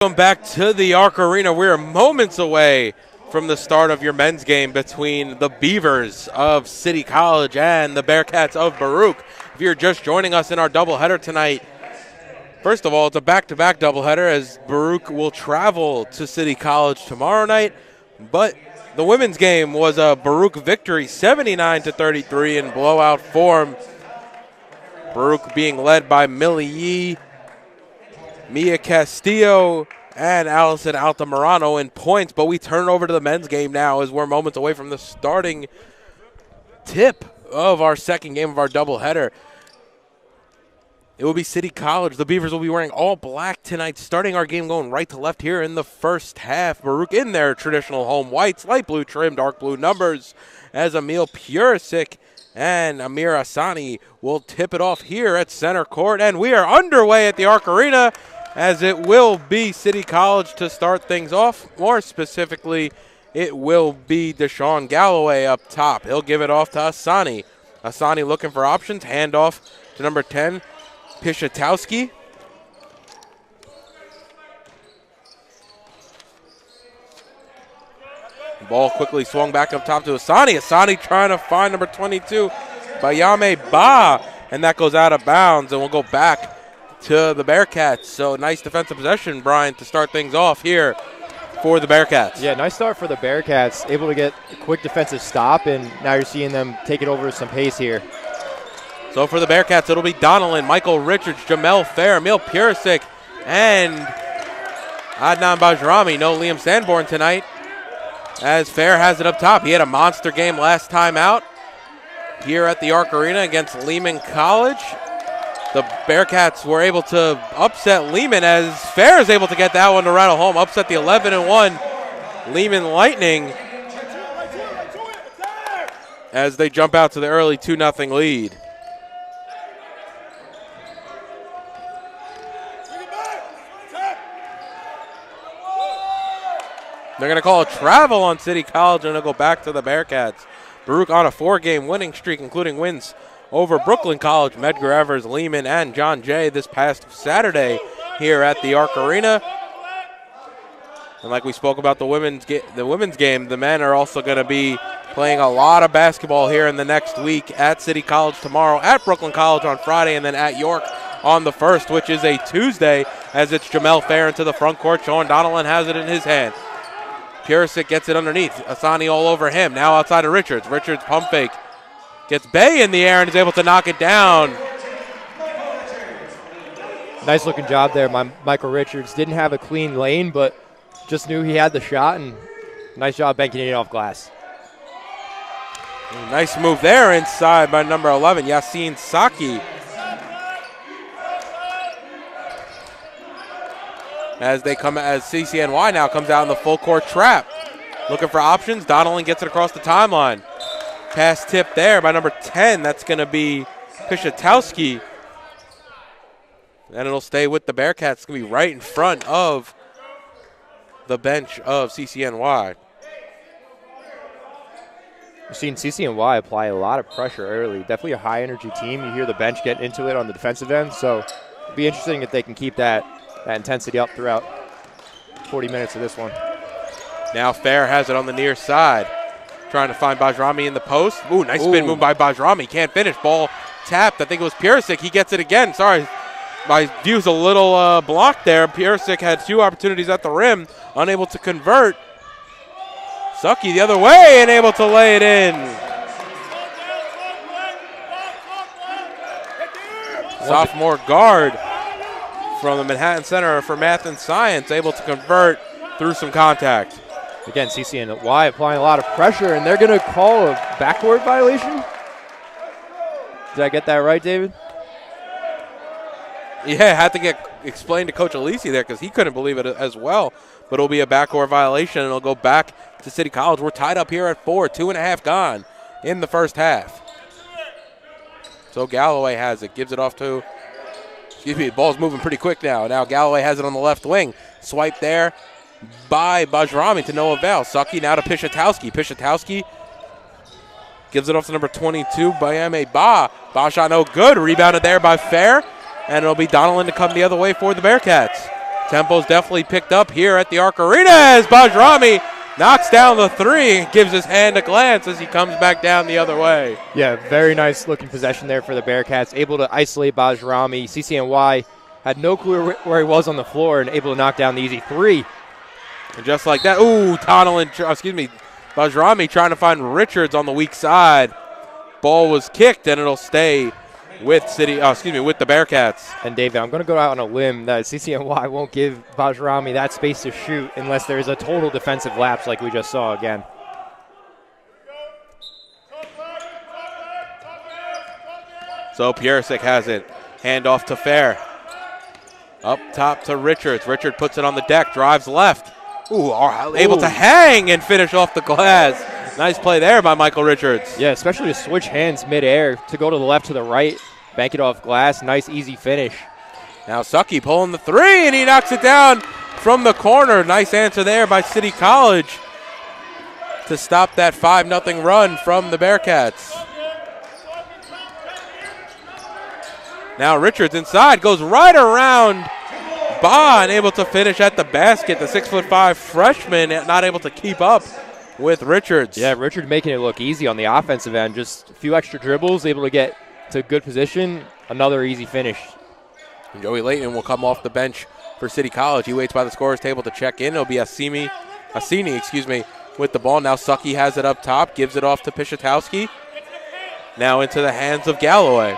Welcome back to the Arc Arena. We're moments away from the start of your men's game between the Beavers of City College and the Bearcats of Baruch. If you're just joining us in our doubleheader tonight, first of all, it's a back-to-back doubleheader as Baruch will travel to City College tomorrow night. But the women's game was a Baruch victory, 79-33 in blowout form. Baruch being led by Millie Yee, Mia Castillo, and Allison Altamirano in points. But we turn over to the men's game now as we're moments away from the starting tip of our second game of our doubleheader. It will be City College. The Beavers will be wearing all black tonight, starting our game going right to left here in the first half. Baruch in their traditional home whites, light blue trim, dark blue numbers, as Emil Purisic and Amir Asani will tip it off here at center court. And we are underway at the Arc Arena, as it will be City College to start things off. More specifically, it will be Deshaun Galloway up top. He'll give it off to Asani. Asani looking for options. Handoff to number 10, Pishatowski. Ball quickly swung back up top to Asani. Asani trying to find number 22, Bayame Ba, and that goes out of bounds, and we'll go back to the Bearcats. So nice defensive possession, Brian, to start things off here for the Bearcats. Yeah, nice start for the Bearcats. Able to get a quick defensive stop, and now you're seeing them take it over with some pace here. So for the Bearcats, it'll be Donnellan, Michael Richards, Jehmehl Fair, Emil Purisic, and Adnan Bajrami. No Liam Sanborn tonight, as Fair has it up top. He had a monster game last time out here at the Arc Arena against Lehman College. The Bearcats were able to upset Lehman, as Fair is able to get that one to rattle home, upset the 11-1 Lehman Lightning as they jump out to the early 2-0 lead. They're going to call a travel on City College, and it'll go back to the Bearcats. Baruch on a 4-game winning streak, including wins over Brooklyn College, Medgar Evers, Lehman, and John Jay this past Saturday here at the Arc Arena. And like we spoke about the women's game, the men are also going to be playing a lot of basketball here in the next week at City College tomorrow, at Brooklyn College on Friday, and then at York on the 1st, which is a Tuesday, as it's Jehmehl Fair into the front court. Sean Donnellan has it in his hand. Purisic gets it underneath. Asani all over him. Now outside of Richards. Richards pump fake. Gets Bay in the air and is able to knock it down. Nice looking job there. Michael Richards didn't have a clean lane, but just knew he had the shot, and nice job banking it off glass. Nice move there inside by number 11, Yassine Saki. As CCNY now comes out in the full court trap. Looking for options. Donnellan gets it across the timeline. Pass tip there by number 10. That's going to be Pishatowski. And it'll stay with the Bearcats. It's going to be right in front of the bench of CCNY. We've seen CCNY apply a lot of pressure early. Definitely a high-energy team. You hear the bench get into it on the defensive end. So it'll be interesting if they can keep that intensity up throughout 40 minutes of this one. Now Fair has it on the near side. Trying to find Bajrami in the post. Ooh, nice spin move by Bajrami. Can't finish. Ball tapped. I think it was Purisic. He gets it again. Sorry, my view's a little blocked there. Purisic had 2 opportunities at the rim. Unable to convert. Sucky the other way and able to lay it in. Sophomore guard from the Manhattan Center for Math and Science, able to convert through some contact. Again, CCNY applying a lot of pressure, and they're going to call a backcourt violation? Did I get that right, David? Yeah, had to get explained to Coach Alisi there because he couldn't believe it as well. But it'll be a backcourt violation, and it'll go back to City College. We're tied up here at 4, 2.5 gone in the first half. So Galloway has it, gives it off to, the ball's moving pretty quick now. Now Galloway has it on the left wing. Swipe there by Bajrami to no avail. Sucky now to Pishatowski. Pishatowski gives it off to number 22, Bayame Ba. Ba shot no good. Rebounded there by Fair. And it'll be Donnellan to come the other way for the Bearcats. Tempo's definitely picked up here at the Arc Arena as Bajrami knocks down the three, gives his hand a glance as he comes back down the other way. Yeah, very nice looking possession there for the Bearcats. Able to isolate Bajrami. CCNY had no clue where he was on the floor and able to knock down the easy three. And just like that, Bajrami trying to find Richards on the weak side. Ball was kicked and it'll stay with the Bearcats. And David, I'm going to go out on a limb that CCNY won't give Bajrami that space to shoot unless there's a total defensive lapse like we just saw again. So Purisic has it. Hand off to Fair. Up top to Richards. Richard puts it on the deck, drives left. Able to hang and finish off the glass. Nice play there by Michael Richards. Yeah, especially to switch hands midair to go to the left to the right, bank it off glass. Nice, easy finish. Now Sucky pulling the three, and he knocks it down from the corner. Nice answer there by City College to stop that 5-0 run from the Bearcats. Now Richards inside, goes right around Ba, and able to finish at the basket. The 6'5" freshman not able to keep up with Richards. Yeah, Richards making it look easy on the offensive end. Just a few extra dribbles, able to get to good position. Another easy finish. And Joey Layton will come off the bench for City College. He waits by the scorer's table to check in. It'll be Asini, with the ball. Now Sucky has it up top, gives it off to Pishatowski. Now into the hands of Galloway.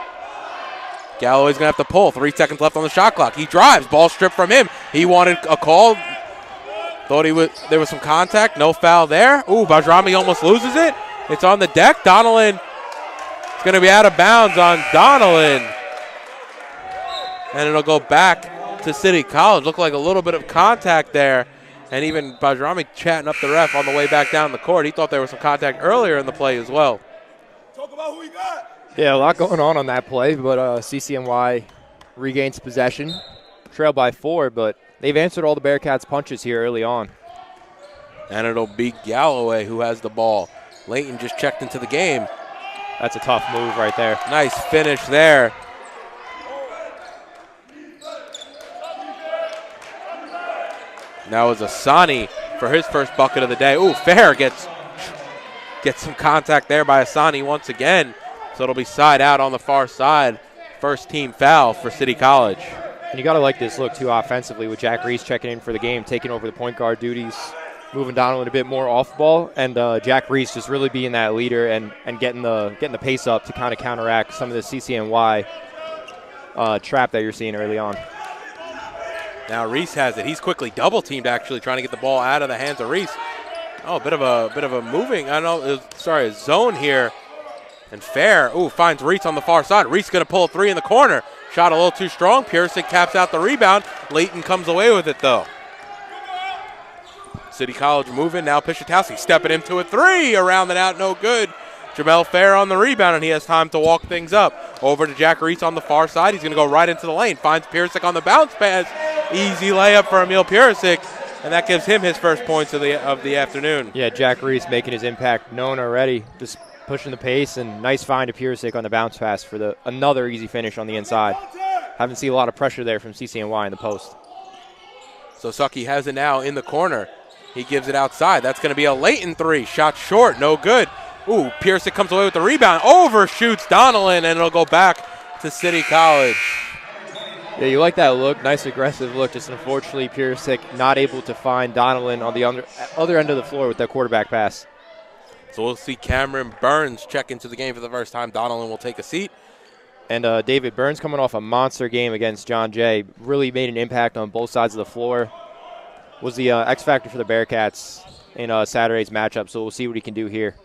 Galloway's going to have to pull. 3 seconds left on the shot clock. He drives. Ball stripped from him. He wanted a call. Thought there was some contact. No foul there. Bajrami almost loses it. It's on the deck. Donnellan is going to be out of bounds on Donnellan. And it'll go back to City College. Looked like a little bit of contact there. And even Bajrami chatting up the ref on the way back down the court. He thought there was some contact earlier in the play as well. Talk about who he got. Yeah, a lot going on that play, but CCNY regains possession. Trailed by 4, but they've answered all the Bearcats' punches here early on. And it'll be Galloway who has the ball. Layton just checked into the game. That's a tough move right there. Nice finish there. Now is Asani for his first bucket of the day. Fair gets some contact there by Asani once again. So it'll be side out on the far side. First team foul for City College. And you got to like this look, too, offensively with Jack Reese checking in for the game, taking over the point guard duties, moving Donnellan a bit more off ball, and Jack Reese just really being that leader and getting the pace up to kind of counteract some of the CCNY trap that you're seeing early on. Now Reese has it. He's quickly double teamed, actually, trying to get the ball out of the hands of Reese. A bit of a moving. A zone here. And Fair, finds Reese on the far side. Reese going to pull a three in the corner. Shot a little too strong. Purisic taps out the rebound. Layton comes away with it, though. City College moving. Now Pishatowski stepping into a three. Around and out, no good. Jehmehl Fair on the rebound, and he has time to walk things up. Over to Jack Reese on the far side. He's going to go right into the lane. Finds Purisic on the bounce pass. Easy layup for Emil Purisic, and that gives him his first points of the afternoon. Yeah, Jack Reese making his impact known already. Just pushing the pace, and nice find to Purisic on the bounce pass for another easy finish on the inside. Haven't seen a lot of pressure there from CCNY in the post. So Sucky has it now in the corner. He gives it outside. That's going to be a Layton three. Shot short, no good. Purisic comes away with the rebound. Overshoots Donnellan, and it'll go back to City College. Yeah, you like that look. Nice aggressive look. Just unfortunately, Purisic not able to find Donnellan on the other end of the floor with that quarterback pass. So we'll see Cameron Burns check into the game for the first time. Donnellan will take a seat. And David Burns coming off a monster game against John Jay. Really made an impact on both sides of the floor. Was the X factor for the Bearcats in Saturday's matchup, so we'll see what he can do here.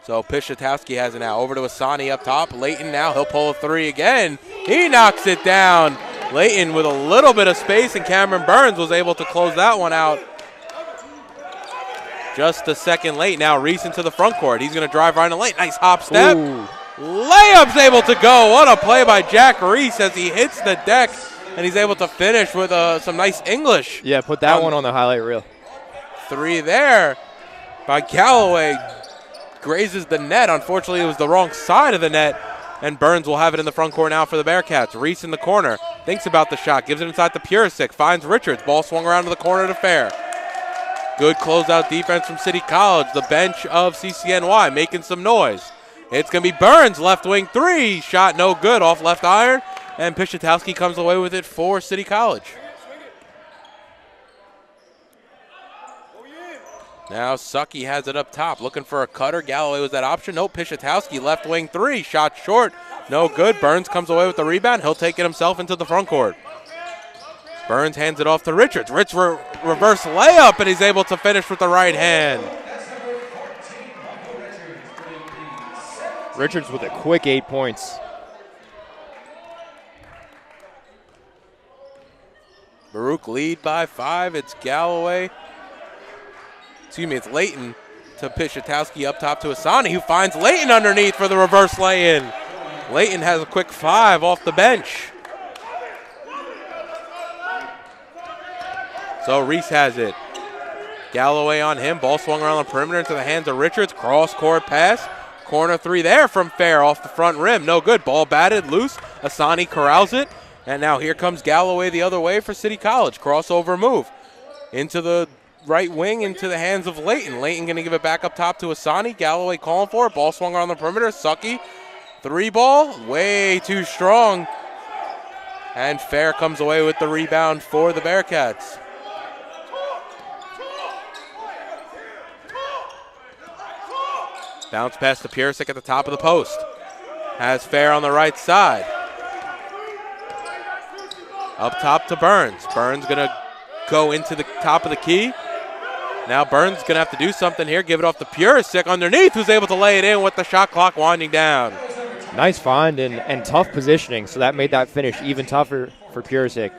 So Pishatowski has it now. Over to Asani up top. Layton now. He'll pull a three again. He knocks it down. Layton with a little bit of space, and Cameron Burns was able to close that one out. Just a second late. Now Reese into the front court. He's going to drive right in the lane. Nice hop step. Layup's able to go. What a play by Jack Reese as he hits the deck, and he's able to finish with some nice English. Yeah, put that one on the highlight reel. Three there by Galloway. Grazes the net. Unfortunately, it was the wrong side of the net. And Burns will have it in the front court now for the Bearcats. Reese in the corner, thinks about the shot, gives it inside to Purisic, finds Richards. Ball swung around to the corner to Fair. Good closeout defense from City College. The bench of CCNY making some noise. It's going to be Burns, left wing three. Shot no good, off left iron. And Pishitowski comes away with it for City College. Now Sucky has it up top, looking for a cutter. Galloway was that option. Nope, Pishitowski, left wing three. Shot short, no good. Burns comes away with the rebound. He'll take it himself into the front court. Burns hands it off to Richards. Reverse layup, and he's able to finish with the right hand. Richards with a quick 8 points. Baruch lead by 5. It's Galloway. It's Layton to Pishitowski up top to Asani, who finds Layton underneath for the reverse lay-in. Layton has a quick 5 off the bench. So Reese has it. Galloway on him. Ball swung around the perimeter into the hands of Richards. Cross-court pass. Corner 3 there from Fair off the front rim. No good. Ball batted loose. Asani corrals it. And now here comes Galloway the other way for City College. Crossover move into the right wing into the hands of Layton. Layton going to give it back up top to Asani. Galloway calling for it. Ball swung around the perimeter. Sucky. 3 ball. Way too strong. And Fair comes away with the rebound for the Bearcats. Bounce pass to Purisic at the top of the post. Has Fair on the right side. Up top to Burns. Burns going to go into the top of the key. Now Burns going to have to do something here. Give it off to Purisic underneath, who's able to lay it in with the shot clock winding down. Nice find and tough positioning, so that made that finish even tougher for Purisic.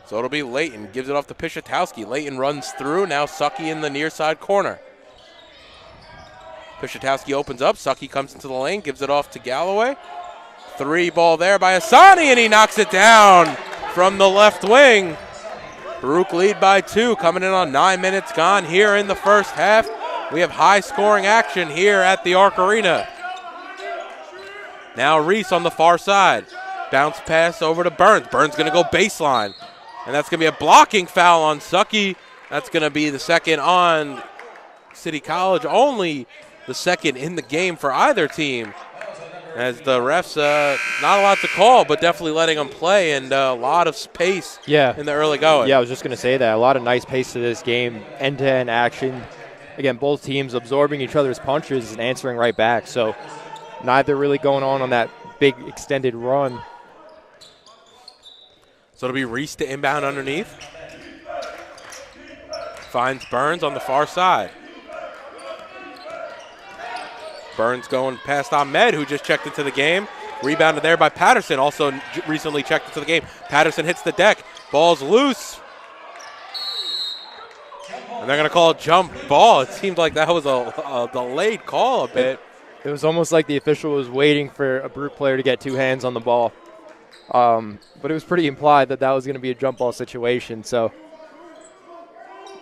So it'll be Layton. Gives it off to Pishitowski. Layton runs through. Now Sucky in the near side corner. Pishitowski opens up. Sucky comes into the lane. Gives it off to Galloway. 3 ball there by Asani, and he knocks it down from the left wing. Baruch lead by 2, coming in on 9 minutes gone here in the first half. We have high-scoring action here at the Arc Arena. Now Reese on the far side. Bounce pass over to Burns. Burns going to go baseline. And that's going to be a blocking foul on Sucky. That's going to be the second on City College. Only the second in the game for either team. As the refs, not a lot to call, but definitely letting them play and a lot of space in the early going. Yeah, I was just going to say that. A lot of nice pace to this game, end-to-end action. Again, both teams absorbing each other's punches and answering right back. So neither really going on that big extended run. So it'll be Reese to inbound underneath. Finds Burns on the far side. Burns going past Ahmed, who just checked into the game. Rebounded there by Patterson, also recently checked into the game. Patterson hits the deck. Ball's loose. And they're going to call a jump ball. It seemed like that was a delayed call a bit. It was almost like the official was waiting for a Baruch player to get 2 hands on the ball. But it was pretty implied that was going to be a jump ball situation. So,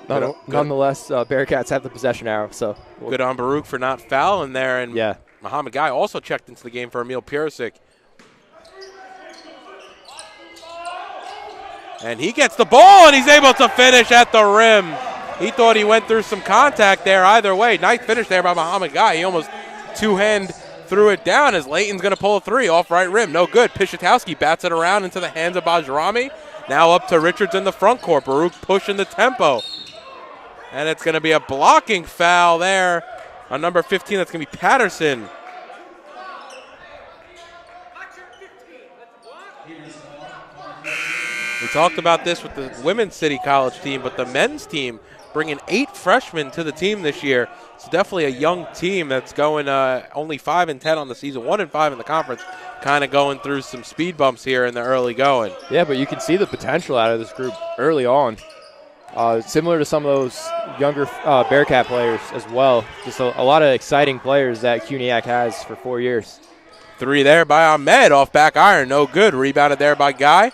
nonetheless, Bearcats have the possession arrow. So good on Baruch for not fouling there. And yeah, Muhammad Guy also checked into the game for Emil Purisic. And he gets the ball, and he's able to finish at the rim. He thought he went through some contact there either way. Nice finish there by Muhammad Guy. He almost two-hand threw it down as Layton's going to pull a 3 off right rim. No good. Pishitowski bats it around into the hands of Bajrami. Now up to Richards in the front court. Baruch pushing the tempo. And it's going to be a blocking foul there on number 15. That's going to be Patterson. We talked about this with the women's City College team, but the men's team bringing 8 freshmen to the team this year. It's definitely a young team that's going only 5-10 on the season, 1-5 in the conference, kind of going through some speed bumps here in the early going. Yeah, but you can see the potential out of this group early on. Similar to some of those younger Bearcat players as well. Just a lot of exciting players that CUNYAC has for 4 years. 3 there by Ahmed off back iron. No good. Rebounded there by Guy.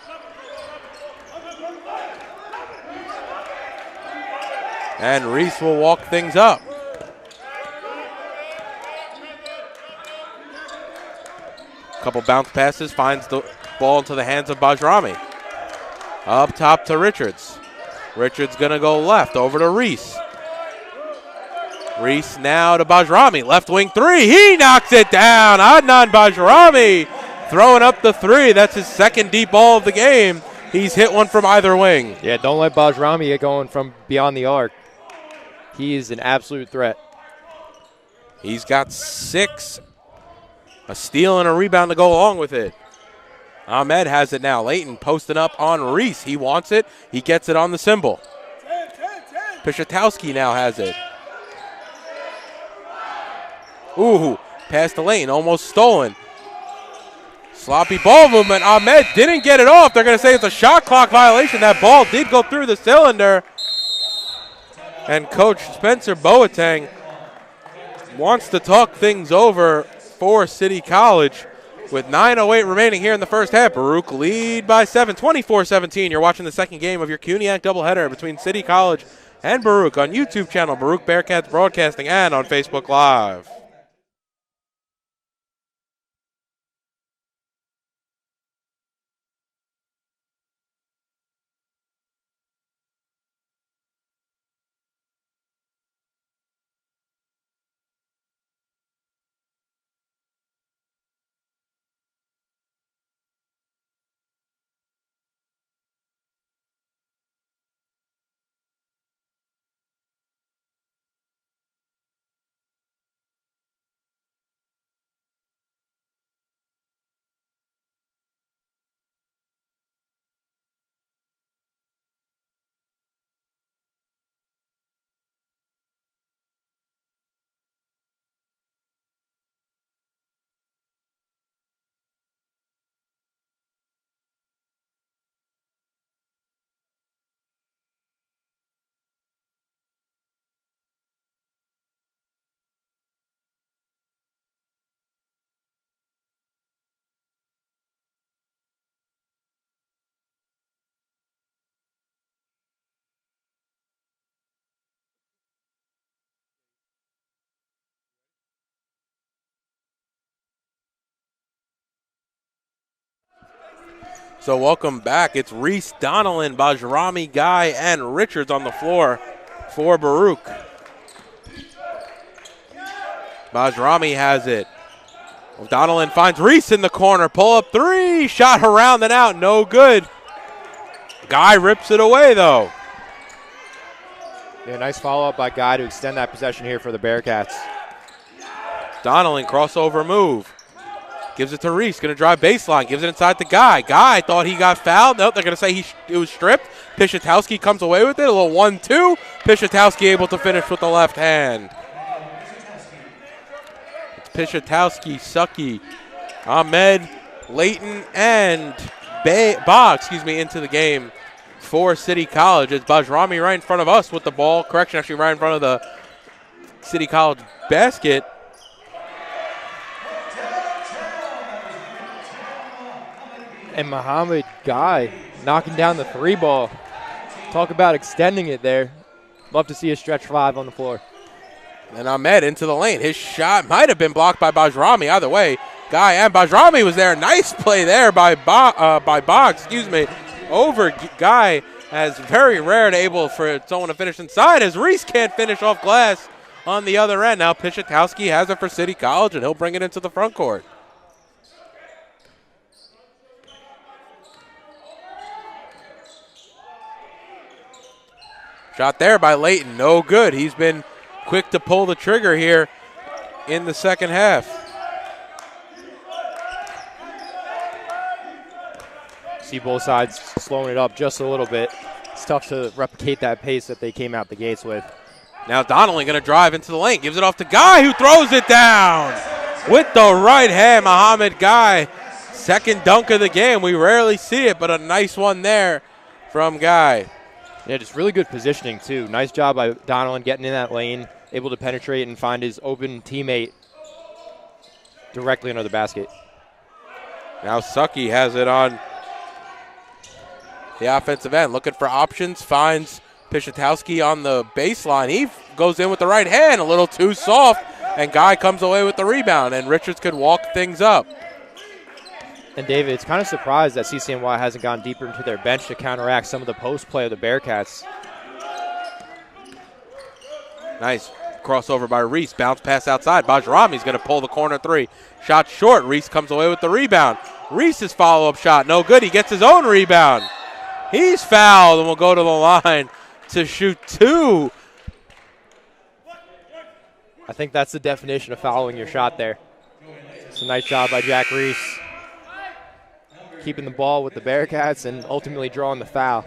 And Reese will walk things up. Couple bounce passes, finds the ball into the hands of Bajrami. Up top to Richards. Richards gonna go left, over to Reese. Reese now to Bajrami, left wing three, he knocks it down. Adnan Bajrami throwing up the three. That's his second deep ball of the game. He's hit one from either wing. Yeah, don't let Bajrami get going from beyond the arc. He is an absolute threat. He's got 6, a steal and a rebound to go along with it. Ahmed has it now. Layton posting up on Reese. He wants it. He gets it on the cymbal. Pishatowski now has it. Ooh, pass to Layton, almost stolen. Sloppy ball movement. Ahmed didn't get it off. They're going to say it's a shot clock violation. That ball did go through the cylinder. And Coach Spencer Boateng wants to talk things over for City College. With 9:08 remaining here in the first half, Baruch lead by 7, 24-17. You're watching the second game of your CUNYAC doubleheader between City College and Baruch on YouTube channel Baruch Bearcats Broadcasting and on Facebook Live. So welcome back. It's Reese, Donnellan, Bajrami, Guy, and Richards on the floor for Baruch. Bajrami has it. Donnellan finds Reese in the corner. Pull up three. Shot around and out. No good. Guy rips it away, though. Yeah, nice follow-up by Guy to extend that possession here for the Bearcats. Donnellan crossover move. Gives it to Reese. Going to drive baseline. Gives it inside to Guy. Guy thought he got fouled. Nope, they're going to say it was stripped. Pishatowski comes away with it. A little 1-2. Pishatowski able to finish with the left hand. It's Pishatowski, Sucky, Ahmed, Layton, and into the game for City College. It's Bajrami right in front of us with the ball. Correction, actually right in front of the City College basket. And Muhammad Guy knocking down the three ball. Talk about extending it there. Love to see a stretch five on the floor. And Ahmed into the lane. His shot might have been blocked by Bajrami. Either way, Guy and Bajrami was there. Nice play there by Box, over Guy, as very rare to able for someone to finish inside, as Reese can't finish off glass on the other end. Now Pishatowski has it for City College, and he'll bring it into the front court. Shot there by Layton, no good. He's been quick to pull the trigger here in the second half. See both sides slowing it up just a little bit. It's tough to replicate that pace that they came out the gates with. Now Donnellan going to drive into the lane, gives it off to Guy, who throws it down with the right hand. Muhammad Guy, second dunk of the game. We rarely see it, but a nice one there from Guy. Yeah, just really good positioning, too. Nice job by Donnellan getting in that lane, able to penetrate and find his open teammate directly under the basket. Now Sucky has it on the offensive end, looking for options, finds Pishatowski on the baseline. He goes in with the right hand, a little too soft, and Guy comes away with the rebound, and Richards could walk things up. And David, it's kind of surprised that CCNY hasn't gone deeper into their bench to counteract some of the post play of the Bearcats. Nice crossover by Reese. Bounce pass outside. Bajrami's going to pull the corner three. Shot short. Reese comes away with the rebound. Reese's follow-up shot, no good. He gets his own rebound. He's fouled and will go to the line to shoot two. I think that's the definition of fouling your shot there. It's a nice job by Jack Reese, keeping the ball with the Bearcats and ultimately drawing the foul.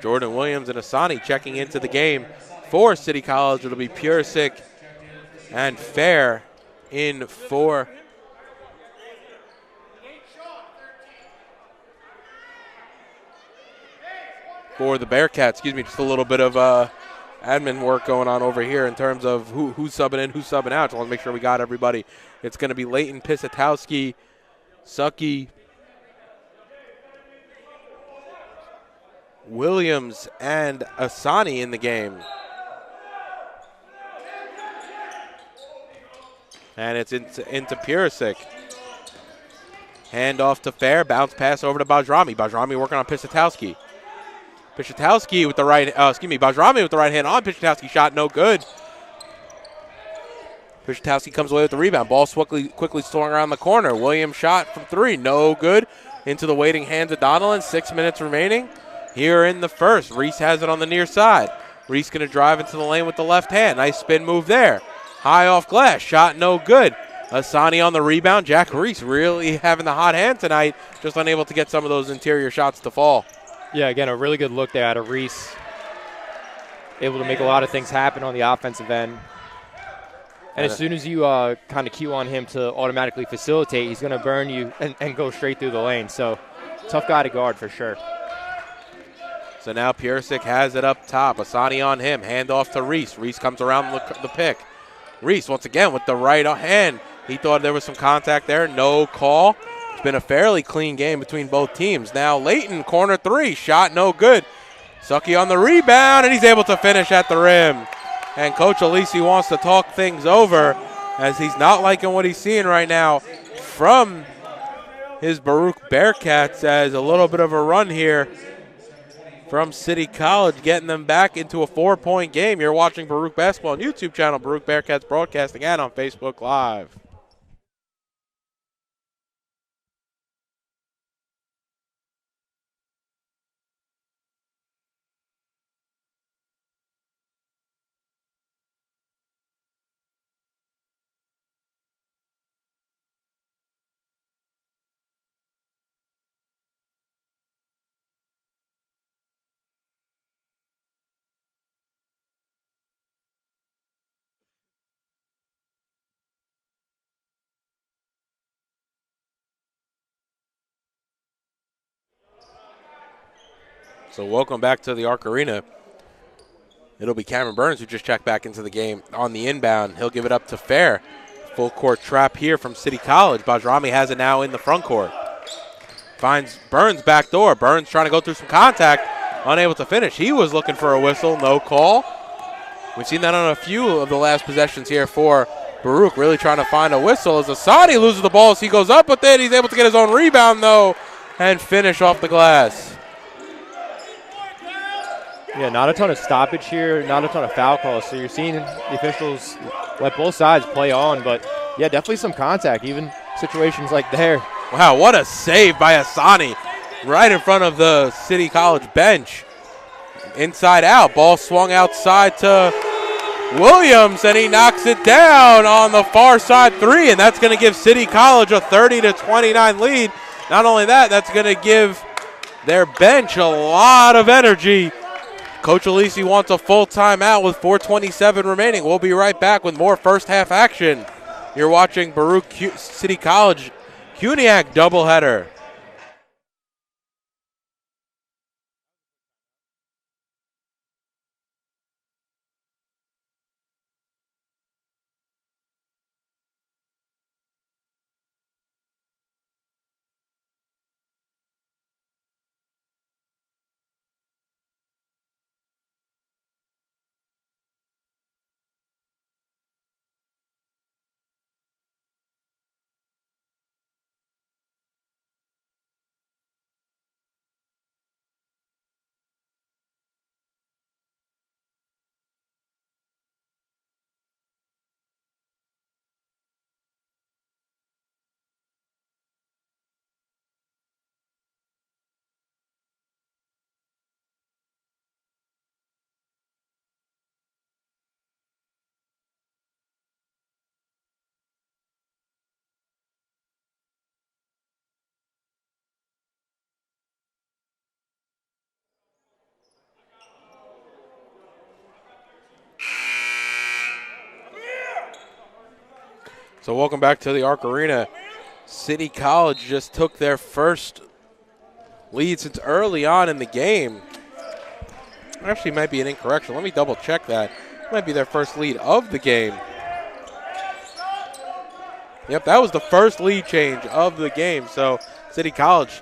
Jordan Williams and Asani checking into the game for City College. It'll be Purisic and Fair in for the Bearcats. Excuse me, just a little bit of admin work going on over here in terms of who's subbing in, who's subbing out. Just want to make sure we got everybody. It's going to be Leighton, Pisatowski, Sucky, Williams, and Asani in the game. And it's into Purisic. Hand off to Fair, bounce pass over to Bajrami. Bajrami working on Pisatowski. Bajrami with the right hand on Pisatowski. Shot no good. Pisatowski comes away with the rebound. Ball quickly swung around the corner. Williams shot from three, no good. Into the waiting hands of Donelon. 6 minutes remaining here in the first. Reese has it on the near side. Reese going to drive into the lane with the left hand. Nice spin move there. High off glass. Shot no good. Asani on the rebound. Jack Reese really having the hot hand tonight. Just unable to get some of those interior shots to fall. Yeah, again, a really good look there out of Reese. Able to make a lot of things happen on the offensive end. And as soon as you kind of cue on him to automatically facilitate, he's going to burn you and go straight through the lane. So, tough guy to guard for sure. So now Purisic has it up top. Asani on him. Hand off to Reese. Reese comes around the pick. Reese once again with the right hand. He thought there was some contact there. No call. It's been a fairly clean game between both teams. Now Leighton, corner three. Shot no good. Sucky on the rebound, and he's able to finish at the rim. And Coach Alisi wants to talk things over as he's not liking what he's seeing right now from his Baruch Bearcats, as a little bit of a run here from City College, getting them back into a 4-point game. You're watching Baruch Basketball on YouTube channel, Baruch Bearcats Broadcasting, and on Facebook Live. So welcome back to the Arc Arena. It'll be Cameron Burns who just checked back into the game on the inbound. He'll give it up to Fair. Full court trap here from City College. Bajrami has it now in the front court. Finds Burns back door. Burns trying to go through some contact. Unable to finish. He was looking for a whistle. No call. We've seen that on a few of the last possessions here for Baruch. Really trying to find a whistle as Asani loses the ball as he goes up with it. He's able to get his own rebound though and finish off the glass. Yeah, not a ton of stoppage here, not a ton of foul calls. So you're seeing the officials let both sides play on, but yeah, definitely some contact, even situations like there. Wow, what a save by Asani right in front of the City College bench. Inside out, ball swung outside to Williams, and he knocks it down on the far side three, and that's going to give City College a 30-29 lead. Not only that, that's going to give their bench a lot of energy. Coach Alisi wants a full timeout with 4:27 remaining. We'll be right back with more first half action. You're watching Baruch City College CUNYAC doubleheader. So welcome back to the Arc Arena. City College just took their first lead since early on in the game. Actually, might be an incorrection. Let me double check that. Might be their first lead of the game. Yep, that was the first lead change of the game. So City College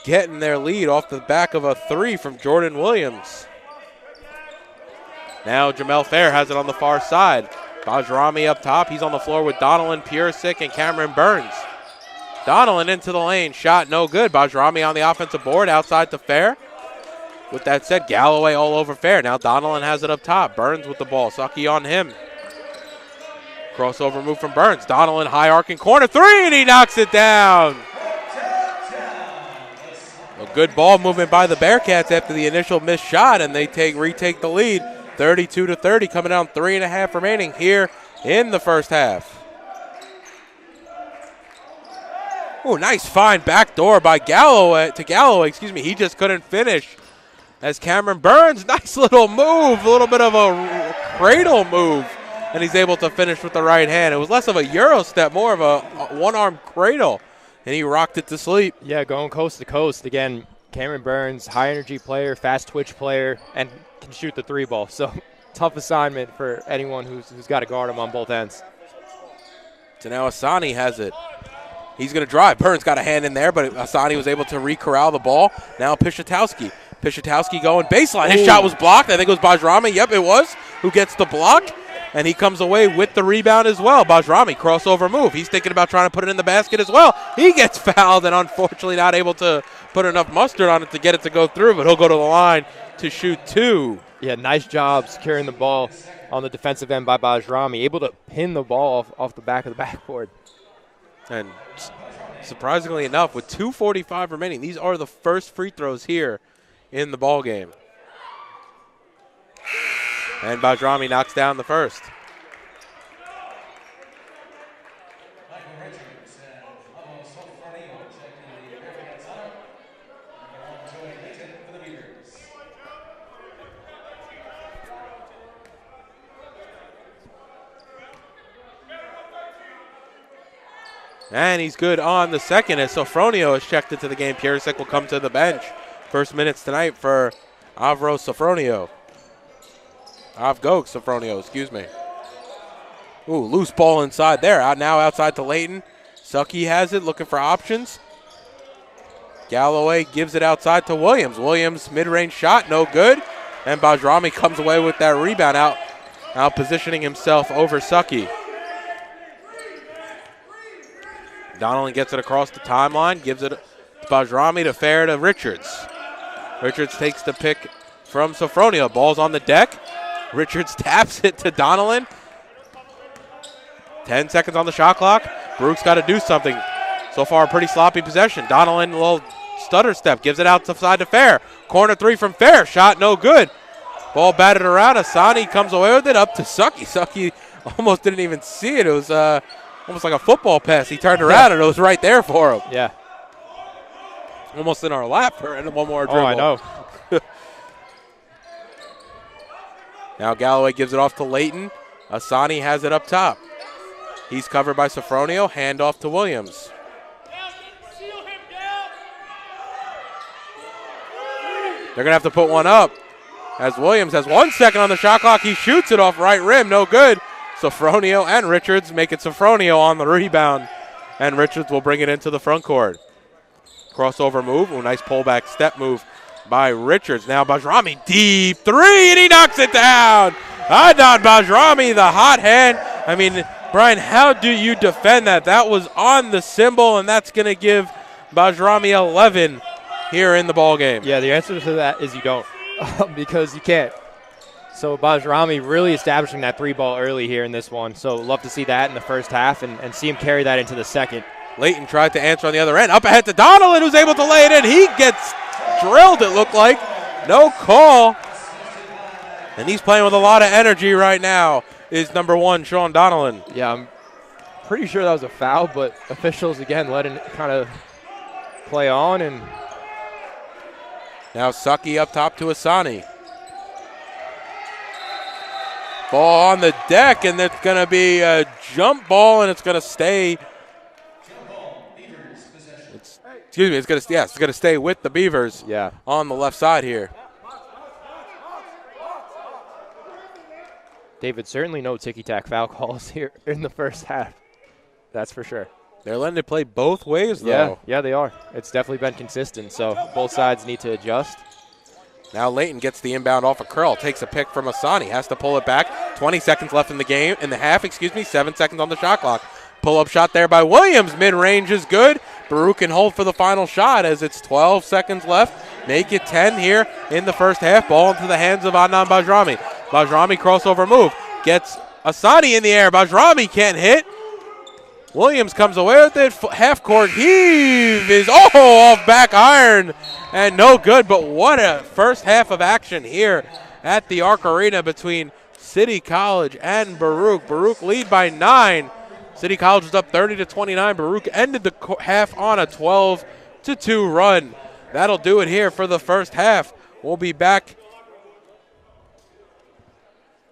getting their lead off the back of a 3 from Jordan Williams. Now Jehmehl Fair has it on the far side. Bajrami up top. He's on the floor with Emil Purisic and Cameron Burns. Emil into the lane. Shot no good. Bajrami on the offensive board outside to Fair. With that said, Galloway all over Fair. Now Emil has it up top. Burns with the ball. Sucky on him. Crossover move from Burns. Emil high arcing corner 3, and he knocks it down. A good ball movement by the Bearcats after the initial missed shot, and they retake the lead. 32-30, coming down 3.5 remaining here in the first half. Oh, nice fine backdoor by Galloway. He just couldn't finish. As Cameron Burns, nice little move, a little bit of a cradle move, and he's able to finish with the right hand. It was less of a Euro step, more of a one-arm cradle, and he rocked it to sleep. Yeah, going coast to coast. Again, Cameron Burns, high-energy player, fast twitch player, and can shoot the 3 ball. So tough assignment for anyone who's got to guard him on both ends. So now Asani has it. He's going to drive. Burns got a hand in there, but Asani was able to re-corral the ball. Now Pishatowski. Pishatowski going baseline. His shot was blocked. I think it was Bajrami. Yep, it was. Who gets the block? And he comes away with the rebound as well. Bajrami, crossover move. He's thinking about trying to put it in the basket as well. He gets fouled and unfortunately not able to put enough mustard on it to get it to go through, but he'll go to the line to shoot 2. Yeah, nice job securing the ball on the defensive end by Bajrami. Able to pin the ball off the back of the backboard. And surprisingly enough, with 2:45 remaining, these are the first free throws here in the ball game. And Bajrami knocks down the first. And he's good on the second as Sofronio has checked into the game. Purisic will come to the bench. First minutes tonight for Avgo Sofronio, excuse me. Ooh, loose ball inside there. Now outside to Layton. Sucky has it, looking for options. Galloway gives it outside to Williams. Williams, mid-range shot, no good. And Bajrami comes away with that rebound out positioning himself over Sucky. Donnelly gets it across the timeline, gives it to Bajrami, to Fair, to Richards. Richards takes the pick from Sofronio. Ball's on the deck. Richards taps it to Donnelly. 10 seconds on the shot clock. Baruch's got to do something. So far, a pretty sloppy possession. Donnelly, a little stutter step, gives it out to side to Fair. Corner 3 from Fair. Shot no good. Ball batted around. Asani comes away with it up to Sucky. Sucky almost didn't even see it. It was almost like a football pass. He turned around and it was right there for him. Yeah. Almost in our lap for one more dribble. Oh, I know. Now Galloway gives it off to Layton. Asani has it up top. He's covered by Sofronio. Handoff to Williams. They're going to have to put one up. As Williams has 1 second on the shot clock. He shoots it off right rim. No good. Sofronio and Richards make it Sofronio on the rebound. And Richards will bring it into the front court. Crossover move. Ooh, nice pullback step move by Richards. Now Bajrami, deep 3, and he knocks it down. Adnan Bajrami, the hot hand. I mean, Brian, how do you defend that? That was on the symbol, and that's going to give Bajrami 11 here in the ball game. Yeah, the answer to that is you don't, because you can't. So Bajrami really establishing that 3 ball early here in this one. So love to see that in the first half and see him carry that into the second. Layton tried to answer on the other end. Up ahead to Donnelly, who's able to lay it in. He gets drilled, it looked like. No call. And he's playing with a lot of energy right now, is number 1, Sean Donnelly. Yeah, I'm pretty sure that was a foul, but officials, again, letting it kind of play on. And now Sucky up top to Asani. Ball on the deck, and it's going to be a jump ball, and it's going to stay. It's going to stay with the Beavers. Yeah. On the left side here. David, certainly no ticky-tack foul calls here in the first half. That's for sure. They're letting it play both ways, though. Yeah, they are. It's definitely been consistent, so both sides need to adjust. Now Layton gets the inbound off a curl, takes a pick from Asani, has to pull it back. 20 seconds left in the half, 7 seconds on the shot clock. Pull-up shot there by Williams. Mid-range is good. Baruch can hold for the final shot as it's 12 seconds left. Make it 10 here in the first half. Ball into the hands of Adnan Bajrami. Bajrami crossover move. Gets Asani in the air. Bajrami can't hit. Williams comes away with it. Half-court heave is off back iron and no good. But what a first half of action here at the Arc Arena between City College and Baruch. Baruch lead by 9. City College was up 30-29. Baruch ended the half on a 12-2 run. That'll do it here for the first half. We'll be back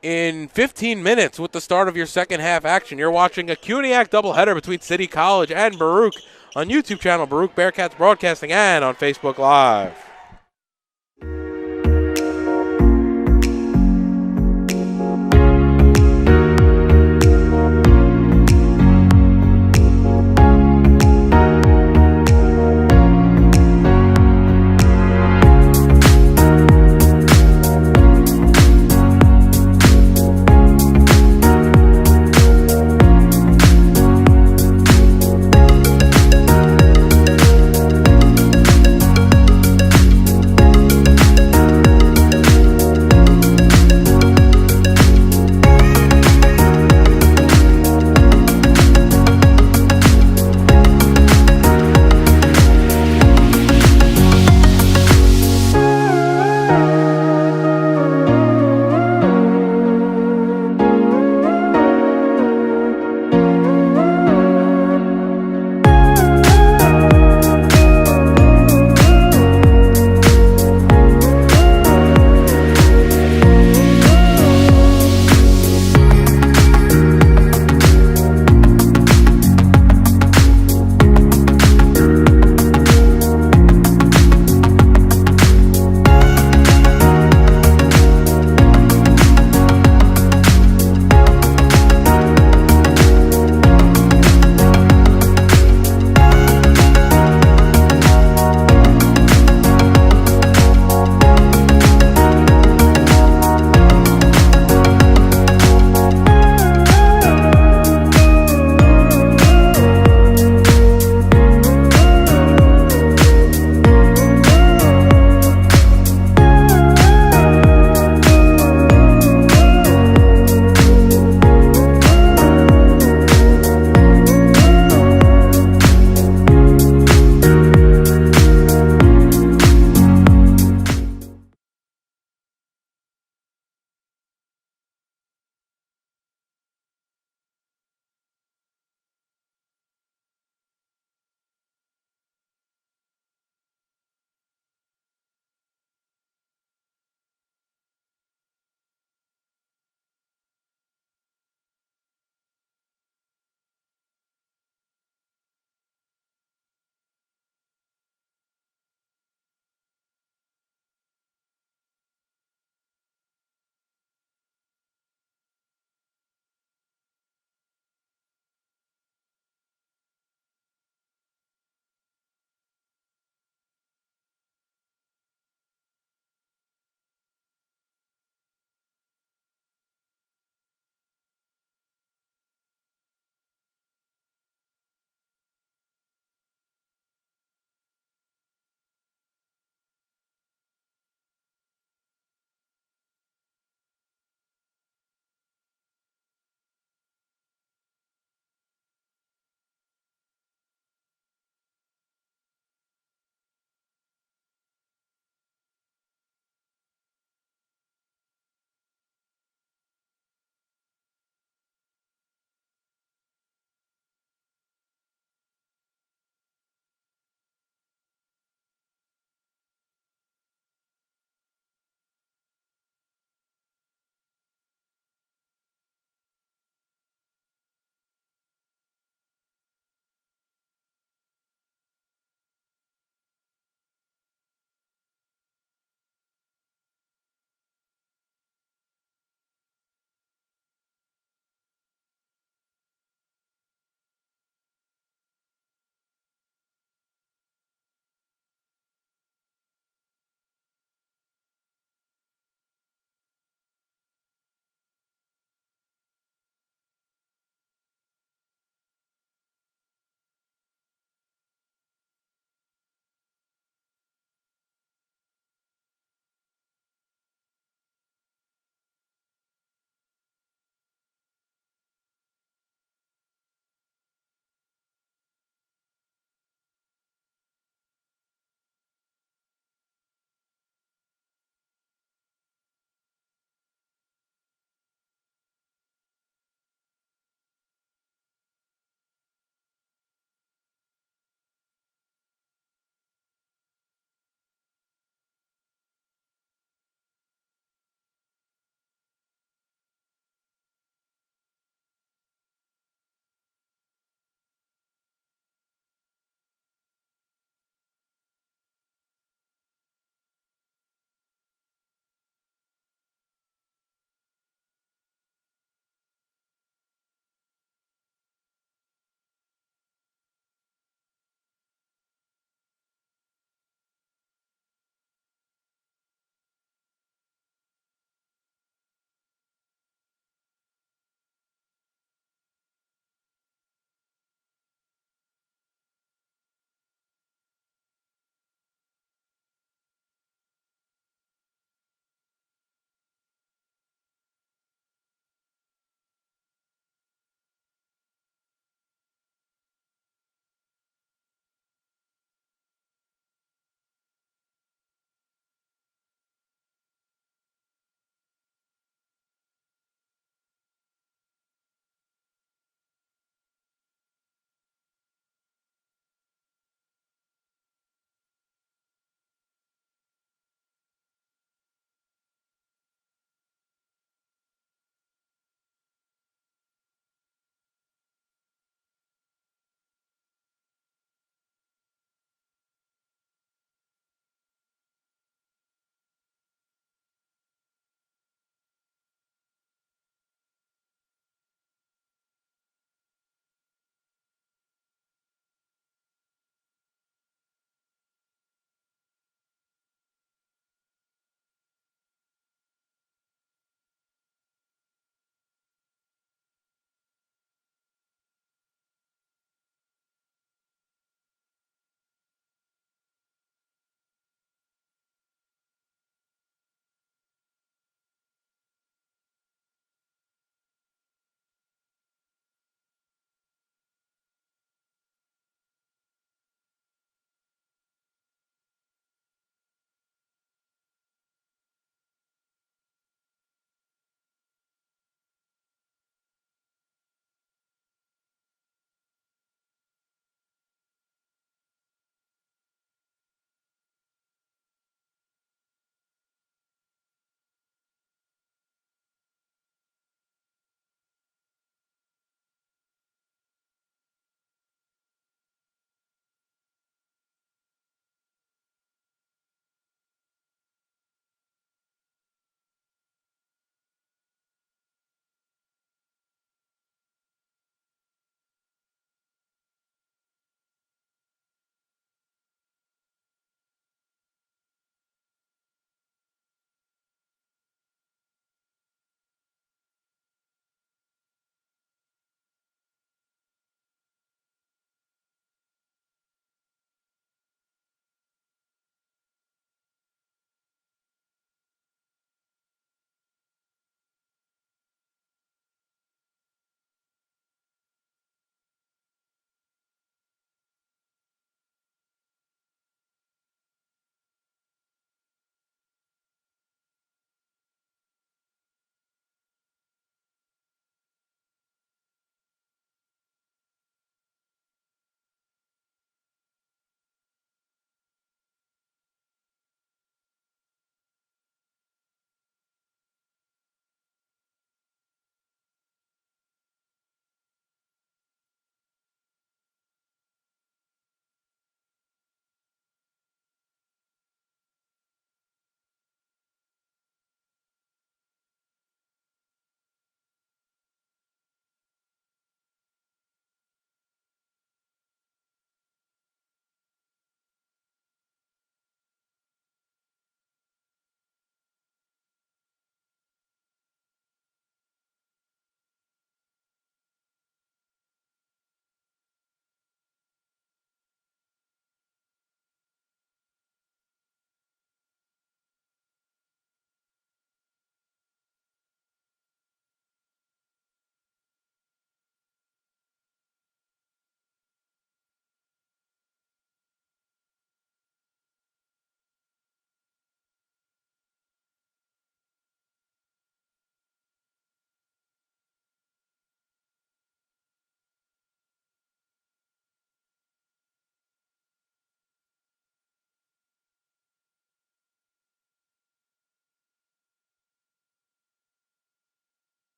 in 15 minutes with the start of your second half action. You're watching a CUNYAC doubleheader between City College and Baruch on YouTube channel Baruch Bearcats Broadcasting and on Facebook Live.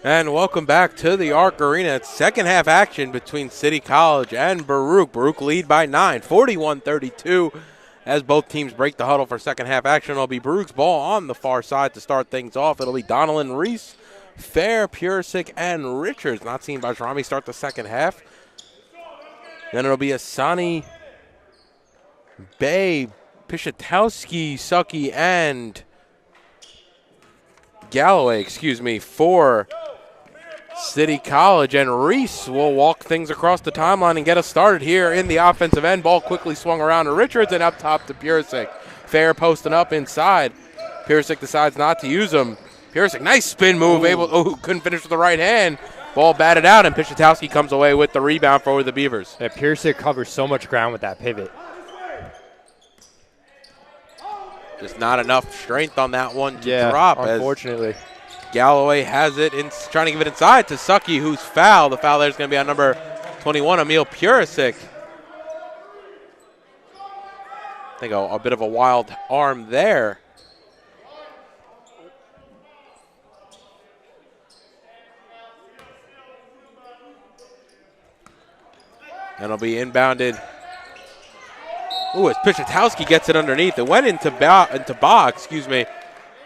And welcome back to the Arc Arena. It's second half action between City College and Baruch. Baruch lead by 9, 41-32. As both teams break the huddle for second half action, it'll be Baruch's ball on the far side to start things off. It'll be Donnellan, Reese, Fair, Purisic, and Richards. Not seeing Bajrami start the second half. Then it'll be Asani, Bay, Pishatowski, Sucky, and Galloway, for City College, and Reese will walk things across the timeline and get us started here in the offensive end. Ball quickly swung around to Richards and up top to Purisic. Fair posting up inside. Purisic decides not to use him. Purisic, nice spin move, couldn't finish with the right hand. Ball batted out, and Pishatowski comes away with the rebound for the Beavers. Yeah, Purisic covers so much ground with that pivot. Just not enough strength on that one to drop. Unfortunately. Galloway has it, trying to give it inside to Sucky, who's fouled. The foul there is going to be on number 21, Emil Purisic. I think a bit of a wild arm there. And it'll be inbounded. Ooh, as Pishatowski gets it underneath. It went into Ba,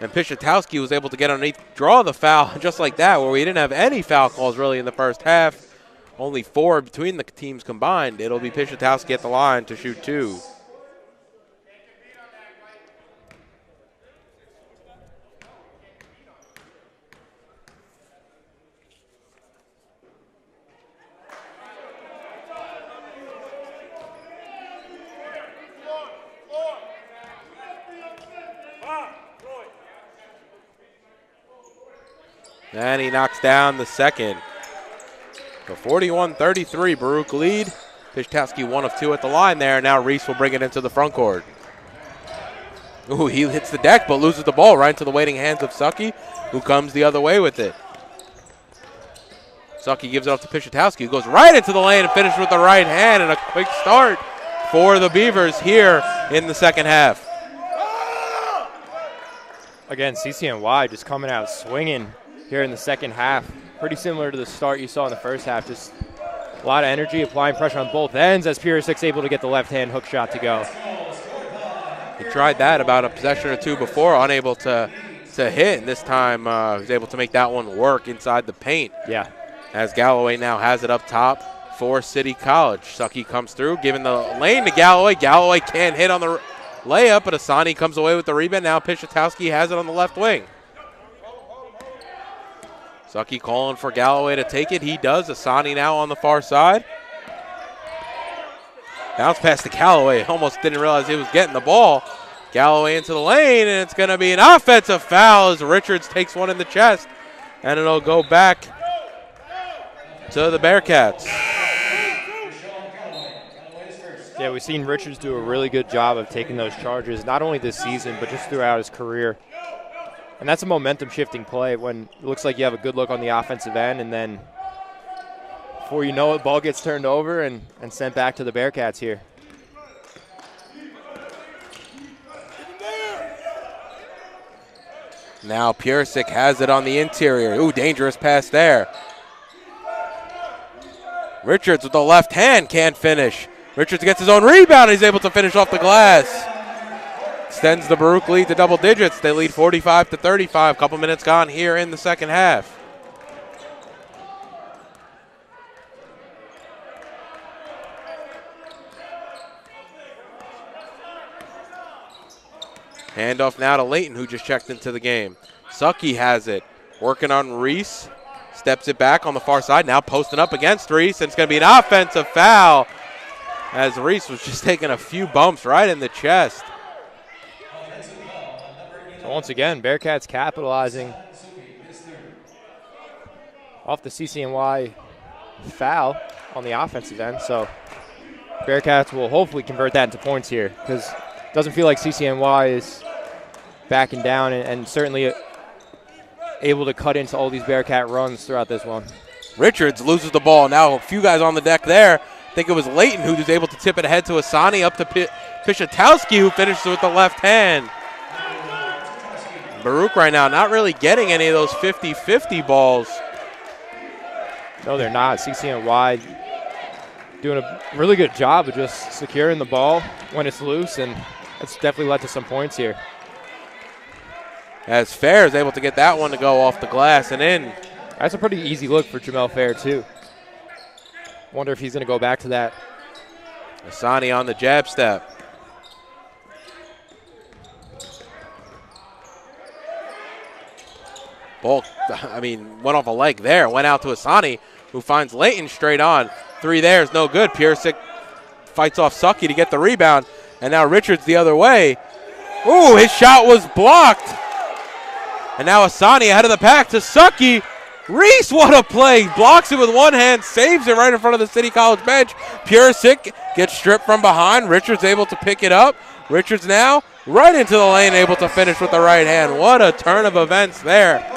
and Pishatowski was able to get underneath, draw the foul just like that, where we didn't have any foul calls really in the first half. Only 4 between the teams combined. It'll be Pishatowski at the line to shoot 2. And he knocks down the second. So 41-33, Baruch lead. Pishatowski 1 of 2 at the line there. Now Reese will bring it into the front court. Ooh, he hits the deck but loses the ball right into the waiting hands of Sucky, who comes the other way with it. Sucky gives it off to Pishatowski, who goes right into the lane and finishes with the right hand, and a quick start for the Beavers here in the second half. Again, CCNY just coming out swinging here in the second half. Pretty similar to the start you saw in the first half. Just a lot of energy, applying pressure on both ends as Purisic's able to get the left-hand hook shot to go. He tried that about a possession or two before, unable to hit. And this time he was able to make that one work inside the paint. Yeah. As Galloway now has it up top for City College. Sucky comes through, giving the lane to Galloway. Galloway can't hit on the layup, but Asani comes away with the rebound. Now Pishatowski has it on the left wing. Sucky calling for Galloway to take it. He does. Asani now on the far side. Bounce pass to Galloway. Almost didn't realize he was getting the ball. Galloway into the lane, and it's going to be an offensive foul as Richards takes one in the chest. And it'll go back to the Bearcats. Yeah, we've seen Richards do a really good job of taking those charges, not only this season, but just throughout his career. And that's a momentum-shifting play when it looks like you have a good look on the offensive end, and then before you know it, ball gets turned over and sent back to the Bearcats here. Now Purisic has it on the interior. Ooh, dangerous pass there. Richards with the left hand can't finish. Richards gets his own rebound. He's able to finish off the glass. Extends the Baruch lead to double digits. They lead 45-35. Couple minutes gone here in the second half. Handoff now to Layton, who just checked into the game. Sucky has it. Working on Reese. Steps it back on the far side. Now posting up against Reese, and it's going to be an offensive foul as Reese was just taking a few bumps right in the chest. So once again, Bearcats capitalizing off the CCNY foul on the offensive end. So Bearcats will hopefully convert that into points here, because it doesn't feel like CCNY is backing down and certainly able to cut into all these Bearcat runs throughout this one. Richards loses the ball. Now a few guys on the deck there. I think it was Layton who was able to tip it ahead to Asani, up to Pishatowski, who finishes with the left hand. Baruch right now not really getting any of those 50-50 balls No, they're not. CCNY doing a really good job of just securing the ball when it's loose, and that's definitely led to some points here. As Fair is able to get that one to go off the glass and in. That's a pretty easy look for Jehmehl Fair, too. Wonder if he's going to go back to that. Asani on the jab step. Ball, went off a leg there. Went out to Asani, who finds Layton straight on. 3 there is no good. Purisic fights off Sucky to get the rebound. And now Richards the other way. Ooh, his shot was blocked. And now Asani ahead of the pack to Sucky. Reese, what a play. Blocks it with one hand, saves it right in front of the City College bench. Purisic gets stripped from behind. Richards able to pick it up. Richards now right into the lane, able to finish with the right hand. What a turn of events there.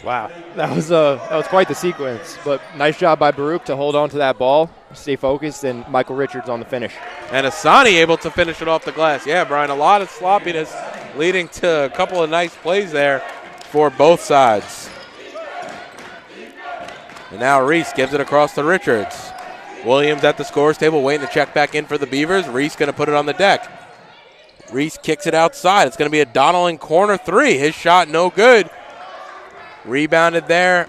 Wow, that was quite the sequence. But nice job by Baruch to hold on to that ball, stay focused, and Michael Richards on the finish. And Asani able to finish it off the glass. Yeah, Brian, a lot of sloppiness leading to a couple of nice plays there for both sides. And now Reese gives it across to Richards. Williams at the scores table waiting to check back in for the Beavers. Reese going to put it on the deck. Reese kicks it outside. It's going to be a Donnellan corner 3. His shot no good. Rebounded there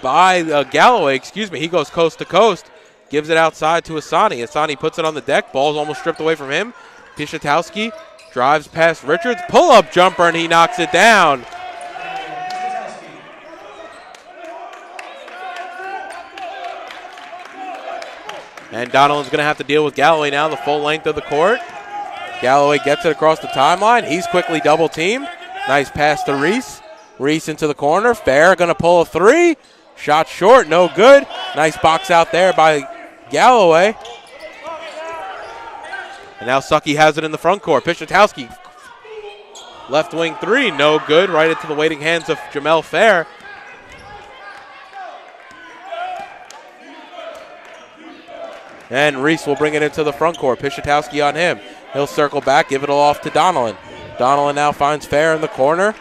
by Galloway, He goes coast to coast. Gives it outside to Asani. Asani puts it on the deck. Ball's almost stripped away from him. Pishatowski drives past Richards. Pull-up jumper, and he knocks it down. And Donnellan's going to have to deal with Galloway now, the full length of the court. Galloway gets it across the timeline. He's quickly double-teamed. Nice pass to Reese. Reese into the corner. Fair going to pull a 3. Shot short, no good. Nice box out there by Galloway. And now Sucky has it in the front court. Pishatowski, left wing 3, no good. Right into the waiting hands of Jehmehl Fair. And Reese will bring it into the front court. Pishatowski on him. He'll circle back, give it all off to Donnellan. Donnellan now finds Fair in the corner.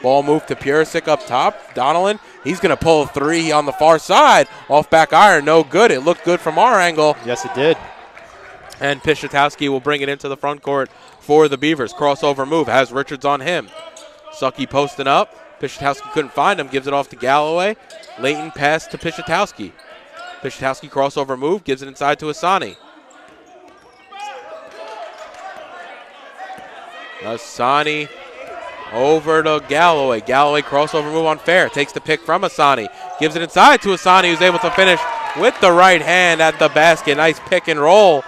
Ball moved to Purisic up top. Donnellan, he's going to pull a 3 on the far side. Off back iron, no good. It looked good from our angle. Yes, it did. And Pishatowski will bring it into the front court for the Beavers. Crossover move, has Richards on him. Sucky posting up. Pishatowski couldn't find him, gives it off to Galloway. Layton pass to Pishatowski. Pishatowski crossover move, gives it inside to Asani. Asani over to Galloway. Galloway crossover move on Fair. Takes the pick from Asani. Gives it inside to Asani, who's able to finish with the right hand at the basket. Nice pick and roll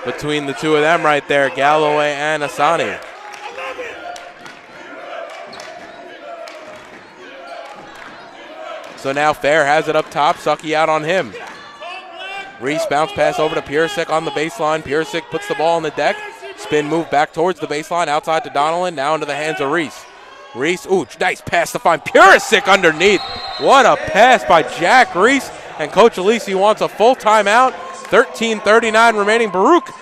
between the two of them right there, Galloway and Asani. So now Fair has it up top. Sucky out on him. Reese bounce pass over to Purisic on the baseline. Purisic puts the ball on the deck. Spin move back towards the baseline, outside to Donnellan, now into the hands of Reese. Reese, ooh, nice pass to find Purisic underneath. What a pass by Jack Reese. And Coach Alisi wants a full timeout. 13:39 remaining. Baruch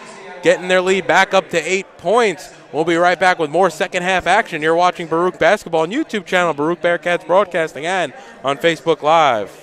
getting their lead back up to 8 points. We'll be right back with more second half action. You're watching Baruch Basketball on YouTube channel, Baruch Bearcats Broadcasting, and on Facebook Live.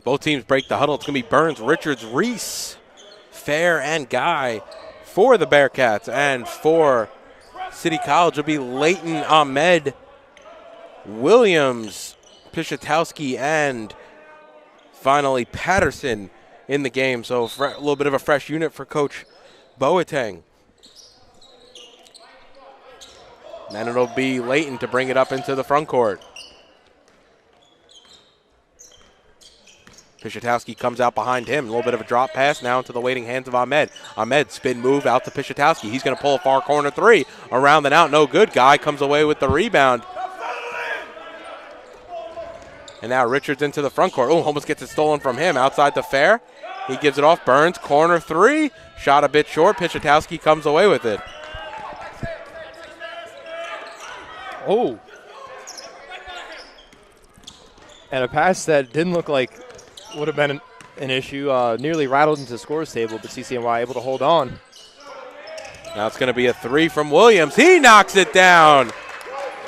Both teams break the huddle. It's going to be Burns, Richards, Reese, Fair, and Guy for the Bearcats. And for City College will be Leighton, Ahmed, Williams, Pishatowski, and finally Patterson in the game. So a little bit of a fresh unit for Coach Boateng. And then it'll be Leighton to bring it up into the front court. Pishatowski comes out behind him. A little bit of a drop pass now into the waiting hands of Ahmed. Ahmed spin move out to Pishatowski. He's going to pull a far corner three. Around and out, no good. Guy comes away with the rebound. And now Richards into the front court. Oh, almost gets it stolen from him. Outside the Fair. He gives it off. Burns, corner three. Shot a bit short. Pishatowski comes away with it. Oh. And a pass that didn't look like would have been an issue. Nearly rattled into the scores table, but CCNY able to hold on. Now it's going to be a three from Williams. He knocks it down.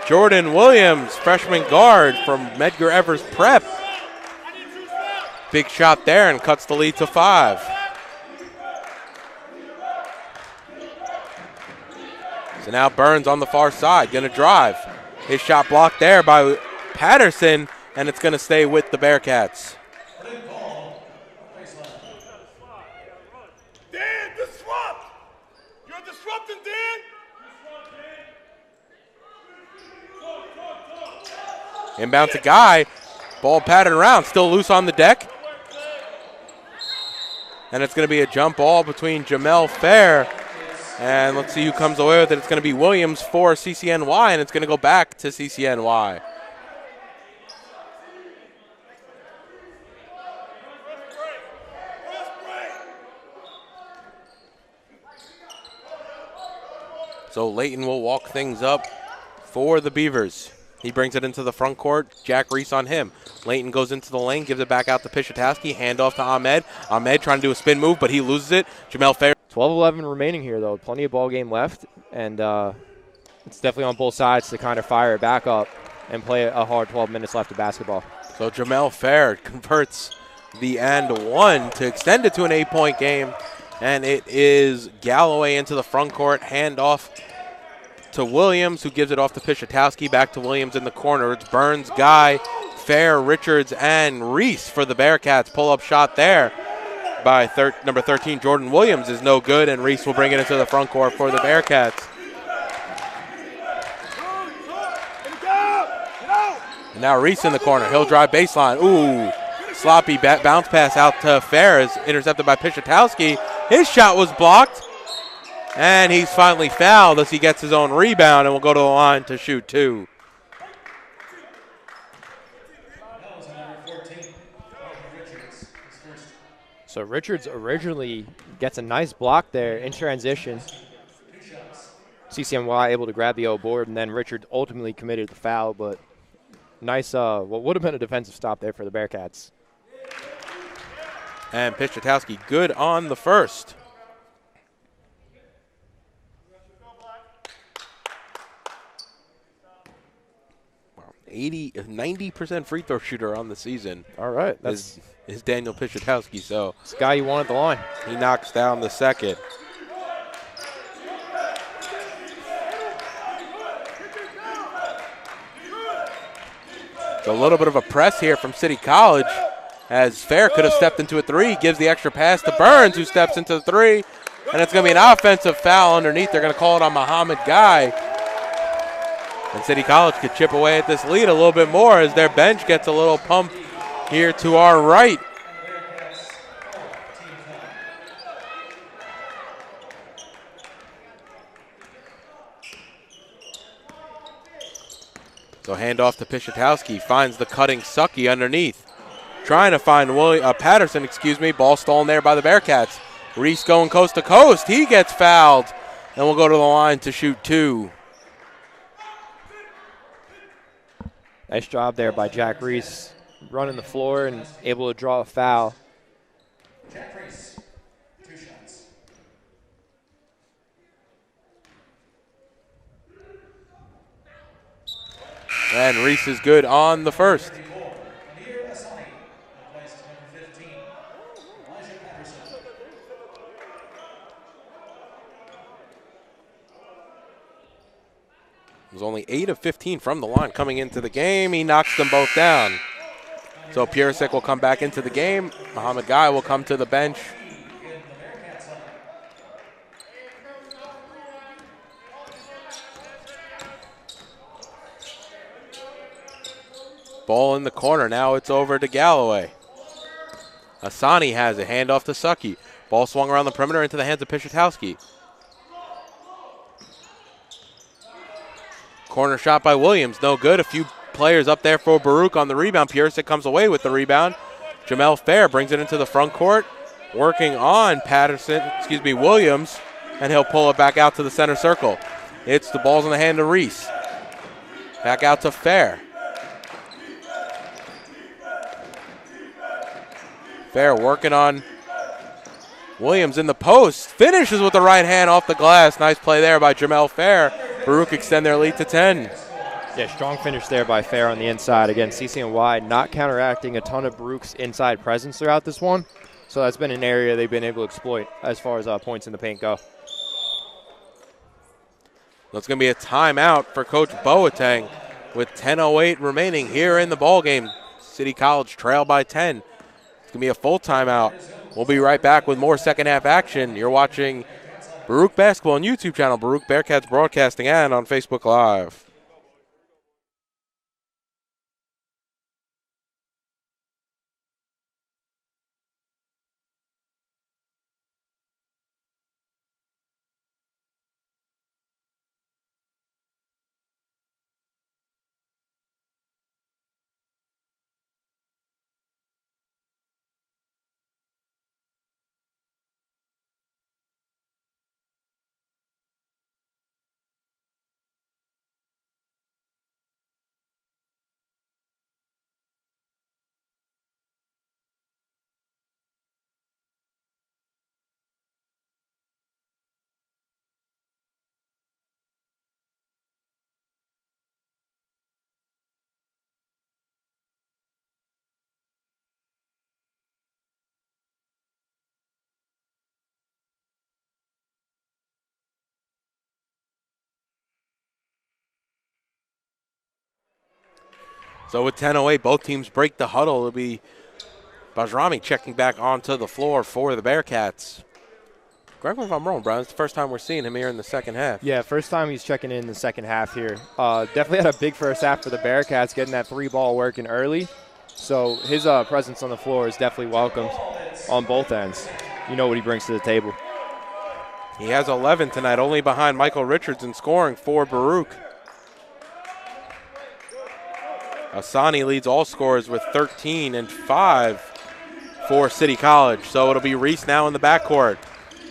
Jordan Williams, freshman guard from Medgar Evers Prep. Big shot there and cuts the lead to 5. So now Burns on the far side, going to drive. His shot blocked there by Patterson, and it's going to stay with the Bearcats. Dan, disrupt! You're disrupting, Dan! Inbound to Guy. Ball patted around, still loose on the deck. And it's going to be a jump ball between Jehmehl Fair. And let's see who comes away with it. It's going to be Williams for CCNY, and it's going to go back to CCNY. So Leighton will walk things up for the Beavers. He brings it into the front court. Jack Reese on him. Leighton goes into the lane, gives it back out to Pishatowski. Handoff to Ahmed. Ahmed trying to do a spin move, but he loses it. Jehmehl Fair. 12-11 remaining here, though. Plenty of ball game left, and it's definitely on both sides to kind of fire it back up and play a hard 12 minutes left of basketball. So Jehmehl Fair converts the and one to extend it to an 8-point game, and it is Galloway into the front court. Handoff to Williams, who gives it off to Pishatowski. Back to Williams in the corner. It's Burns, Guy, Fair, Richards, and Reese for the Bearcats. Pull-up shot there by number 13, Jordan Williams, is no good, and Reese will bring it into the front court for the Bearcats. And now Reese in the corner. He'll drive baseline. Ooh, sloppy bounce pass out to Fair is intercepted by Pishatowski. His shot was blocked, and he's finally fouled as he gets his own rebound and will go to the line to shoot 2. So Richards originally gets a nice block there in transition. CCNY able to grab the O board, and then Richards ultimately committed the foul, but nice, what would have been a defensive stop there for the Bearcats. And Pishatowski good on the first. Wow, 90% free throw shooter on the season. All right. That's is Daniel Pishatowski. So this guy you want at the line. He knocks down the second. So a little bit of a press here from City College as Fair could have stepped into a three. Gives the extra pass to Burns, who steps into the three. And it's going to be an offensive foul underneath. They're going to call it on Muhammad Guy. And City College could chip away at this lead a little bit more as their bench gets a little pump here to our right. So handoff to Pishatowski, finds the cutting Sucky underneath. Trying to find Patterson, ball stolen there by the Bearcats. Reese going coast to coast, he gets fouled, and will go to the line to shoot 2. Nice job there by Jack Reese, running the floor and able to draw a foul. Jack Reese, 2 shots. And Reese is good on the first. was only 8 of 15 from the line coming into the game. He knocks them both down. So Purisic will come back into the game. Muhammad Guy will come to the bench. Ball in the corner. Now it's over to Galloway. Asani has a handoff to Sucky. Ball swung around the perimeter into the hands of Pichotowski. Corner shot by Williams, no good. A few players up there for Baruch on the rebound. Purisic comes away with the rebound. Jehmehl Fair brings it into the front court, working on Williams, and he'll pull it back out to the center circle. It's the ball's in the hand of Reese. Back out to Fair. Fair working on Williams in the post. Finishes with the right hand off the glass. Nice play there by Jehmehl Fair. Baruch extend their lead to 10. Yeah, strong finish there by Fair on the inside. Again, CCNY not counteracting a ton of Baruch's inside presence throughout this one. So that's been an area they've been able to exploit as far as points in the paint go. That's going to be a timeout for Coach Boateng with 10:08 remaining here in the ballgame. City College trail by 10. It's going to be a full timeout. We'll be right back with more second half action. You're watching Baruch Basketball on YouTube channel, Baruch Bearcats Broadcasting, and on Facebook Live. So with 10:08, both teams break the huddle. It'll be Bajrami checking back onto the floor for the Bearcats. Correct me if I'm wrong, Brian. It's the first time we're seeing him here in the second half. Yeah, first time he's checking in the second half here. Definitely had a big first half for the Bearcats, getting that three ball working early. So his presence on the floor is definitely welcomed on both ends. You know what he brings to the table. He has 11 tonight, only behind Michael Richards in scoring for Baruch. Asani leads all scorers with 13 and 5 for City College. So it'll be Reese now in the backcourt.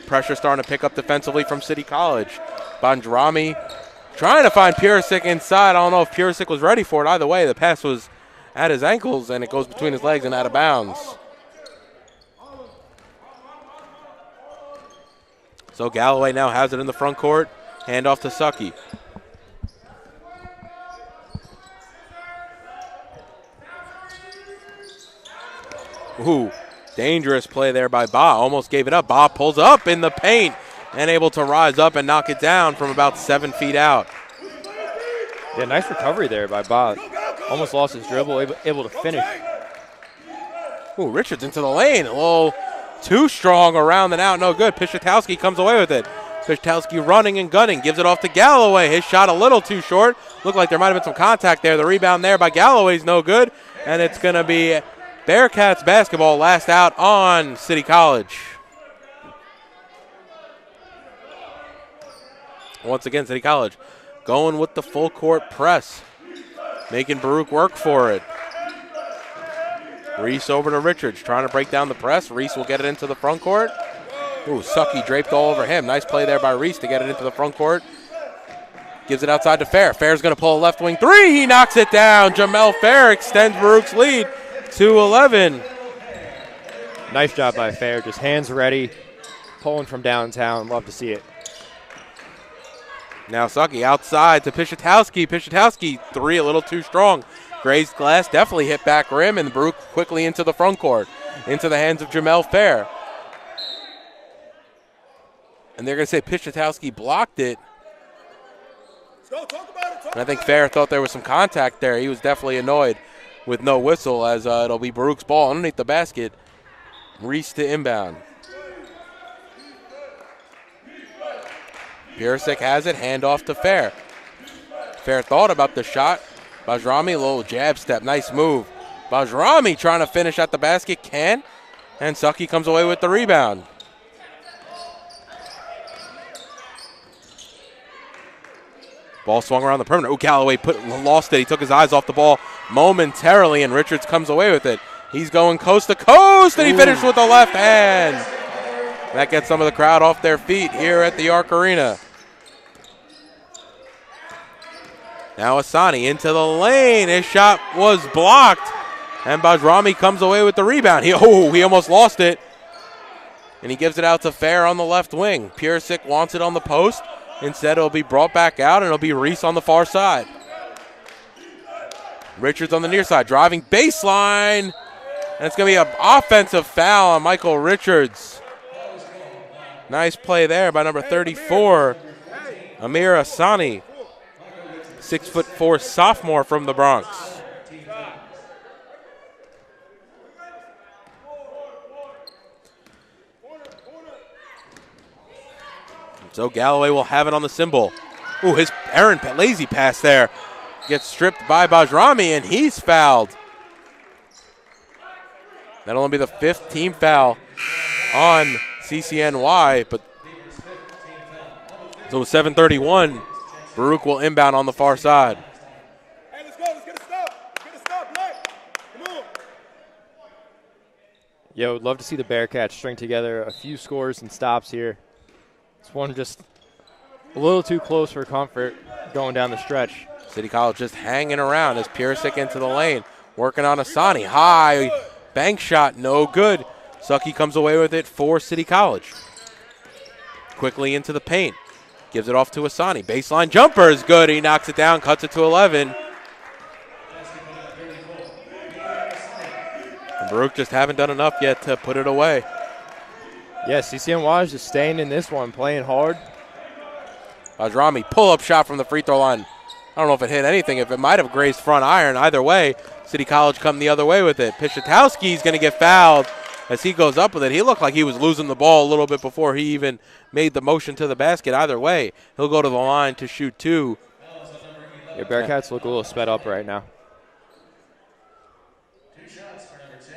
Pressure starting to pick up defensively from City College. Bajrami trying to find Purisic inside. I don't know if Purisic was ready for it. Either way, the pass was at his ankles, and it goes between his legs and out of bounds. So Galloway now has it in the front court. Hand off to Sucky. Ooh, dangerous play there by Ba. Almost gave it up. Ba pulls up in the paint and able to rise up and knock it down from about 7 feet out. Yeah, nice recovery there by Ba. Almost lost his dribble, able to finish. Ooh, Richards into the lane. A little too strong around and out. No good. Pichotowski comes away with it. Pichotowski running and gunning. Gives it off to Galloway. His shot a little too short. Looked like there might have been some contact there. The rebound there by Galloway's no good. And it's going to be Bearcats basketball last out on City College. Once again, City College going with the full court press, making Baruch work for it. Reese over to Richards, trying to break down the press. Reese will get it into the front court. Ooh, Sucky draped all over him. Nice play there by Reese to get it into the front court. Gives it outside to Fair. Fair's going to pull a left wing three. He knocks it down. Jehmehl Fair extends Baruch's lead to 11. Nice job by Fair, just hands ready, pulling from downtown. Love to see it. Now Sucky outside to Pichotowski. Pichotowski, three a little too strong. Grazed glass, definitely hit back rim, and Baruch quickly into the front court, into the hands of Jehmehl Fair. And they're going to say Pichotowski blocked it. And I think Fair thought there was some contact there. He was definitely annoyed with no whistle, as it'll be Baruch's ball underneath the basket. Reese to inbound. Purisic has it, handoff to Fair. Fair thought about the shot. Bajrami, a little jab step, nice move. Bajrami trying to finish at the basket, can. And Sucky comes away with the rebound. Ball swung around the perimeter. Ooh, Callaway lost it. He took his eyes off the ball momentarily, and Richards comes away with it. He's going coast to coast, and he finished with the left hand. That gets some of the crowd off their feet here at the Arc Arena. Now Asani into the lane. His shot was blocked, and Bajrami comes away with the rebound. He almost lost it, and he gives it out to Fair on the left wing. Purisic wants it on the post. Instead, it'll be brought back out, and it'll be Reese on the far side. Richards on the near side, driving baseline. And it's going to be an offensive foul on Michael Richards. Nice play there by number 34, Amir Asani, 6'4" sophomore from the Bronx. So Galloway will have it on the cymbal. Ooh, his errant lazy pass there. Gets stripped by Bajrami, and he's fouled. That'll only be the 5th team foul on CCNY. But so 7:31, Baruch will inbound on the far side. Hey, let's go. Let's get a stop. Get a stop, Black. Come on. Yeah, would love to see the Bearcats string together a few scores and stops here. This one just a little too close for comfort going down the stretch. City College just hanging around as Purisic into the lane, working on Asani. High bank shot, no good. Sucky comes away with it for City College. Quickly into the paint, gives it off to Asani. Baseline jumper is good. He knocks it down, cuts it to 11. And Baruch just haven't done enough yet to put it away. Yeah, CCNY is just staying in this one, playing hard. Bajrami, pull-up shot from the free throw line. I don't know if it hit anything. If it might have grazed front iron. Either way, City College come the other way with it. Pishatowski's going to get fouled as he goes up with it. He looked like he was losing the ball a little bit before he even made the motion to the basket. Either way, he'll go to the line to shoot 2. Your Bearcats look a little sped up right now. 2 shots for number 10,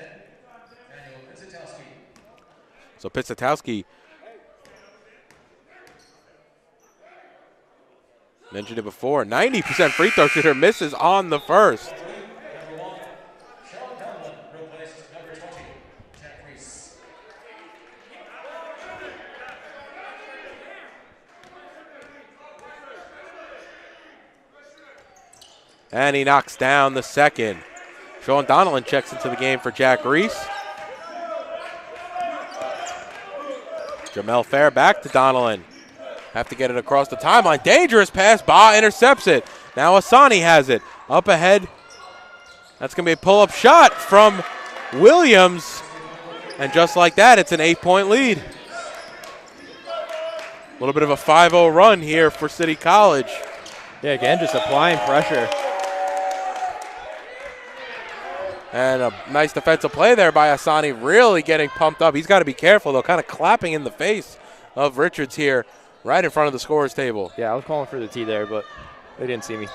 Emil Purisic. So Pisatowski mentioned it before. 90% free throw shooter, misses on the first. And he knocks down the second. Sean Donnellan checks into the game for Jack Reese. Jehmehl Fair back to Donnellan. Have to get it across the timeline. Dangerous pass. Ba intercepts it. Now Asani has it. Up ahead. That's going to be a pull-up shot from Williams. And just like that, it's an 8-point lead. A little bit of a 5-0 run here for City College. Yeah, again, just applying pressure. And a nice defensive play there by Asani, really getting pumped up. He's got to be careful, though, kind of clapping in the face of Richards here, right in front of the scorer's table. Yeah, I was calling for the T there, but they didn't see me.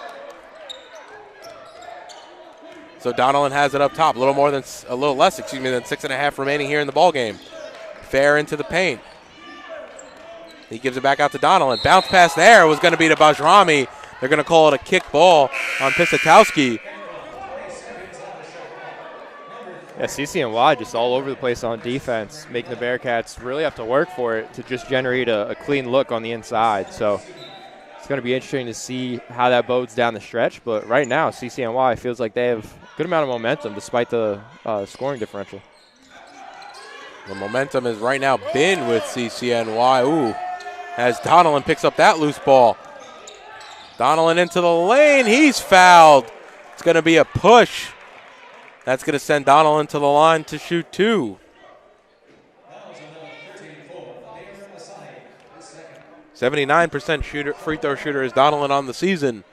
So Donnellan has it up top, a little less, than 6.5 remaining here in the ball game. Fair into the paint. He gives it back out to Donnellan. Bounce pass there was going to be to Bajrami. They're going to call it a kick ball on Pisatowski. Yeah, CCNY just all over the place on defense, making the Bearcats really have to work for it to just generate a clean look on the inside. So it's going to be interesting to see how that bodes down the stretch. But right now, CCNY feels like they have a good amount of momentum despite the scoring differential. The momentum has right now been with CCNY. Ooh, as Donnellan picks up that loose ball. Donnellan into the lane. He's fouled. It's going to be a push. That's going to send Donnellan to the line to shoot 2. 79% shooter, free throw shooter is Donelon on the season.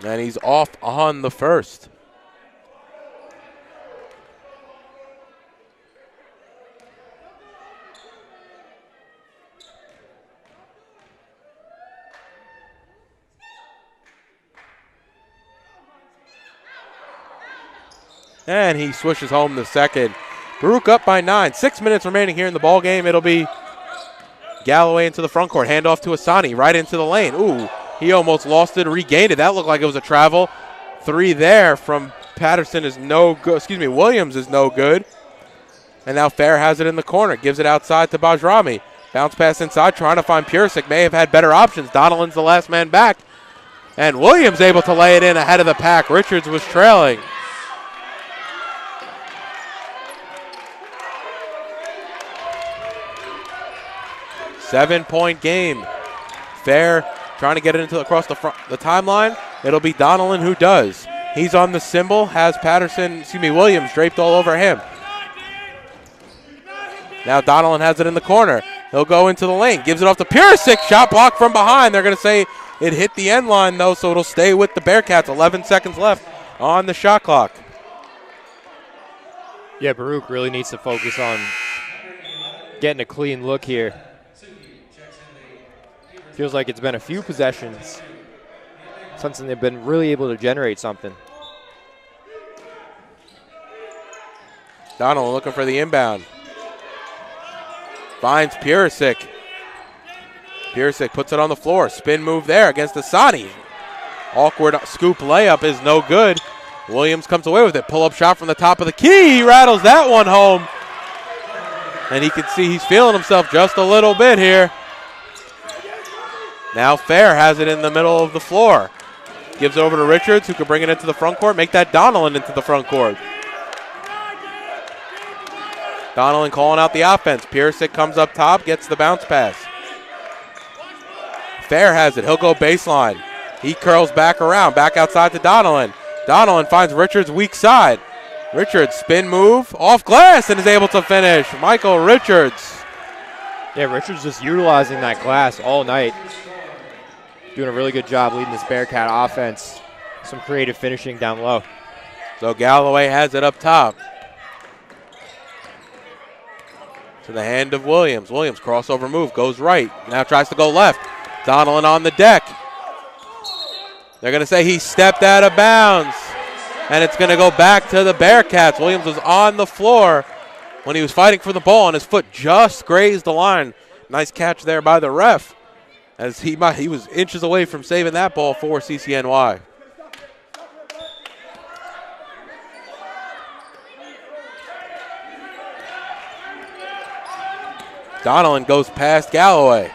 And he's off on the first. And he swishes home the second. Baruch up by 9. 6 minutes remaining here in the ball game. It'll be Galloway into the front court. Handoff to Asani right into the lane. Ooh, he almost lost it, regained it. That looked like it was a travel. 3 there from Patterson is no good. Williams is no good. And now Fair has it in the corner. Gives it outside to Bajrami. Bounce pass inside, trying to find Purisic. May have had better options. Donelon's the last man back. And Williams able to lay it in ahead of the pack. Richards was trailing. Seven-point game. Fair trying to get it into across the timeline. It'll be Donelon who does. He's on the cymbal, has Williams draped all over him. Now Donelon has it in the corner. He'll go into the lane, gives it off to Purisic. Shot blocked from behind. They're going to say it hit the end line, though, so it'll stay with the Bearcats. 11 seconds left on the shot clock. Yeah, Baruch really needs to focus on getting a clean look here. Feels like it's been a few possessions since they've been really able to generate something. Donelon looking for the inbound. Finds Purisic. Purisic puts it on the floor. Spin move there against Asani. Awkward scoop layup is no good. Williams comes away with it. Pull-up shot from the top of the key. He rattles that one home. And he can see he's feeling himself just a little bit here. Now Fair has it in the middle of the floor. Gives over to Richards, who can bring it into the front court. Make that Donelon into the front court. Donelon calling out the offense. Purisic comes up top, gets the bounce pass. Fair has it. He'll go baseline. He curls back around, back outside to Donelon. Donelon finds Richards weak side. Richards spin move off glass and is able to finish. Michael Richards. Yeah, Richards just utilizing that glass all night. Doing a really good job leading this Bearcat offense. Some creative finishing down low. So Galloway has it up top. To the hand of Williams. Williams crossover move, goes right. Now tries to go left. Donelon on the deck. They're going to say he stepped out of bounds. And it's going to go back to the Bearcats. Williams was on the floor when he was fighting for the ball, and his foot just grazed the line. Nice catch there by the ref, as he was inches away from saving that ball for CCNY. Donelon goes past Galloway.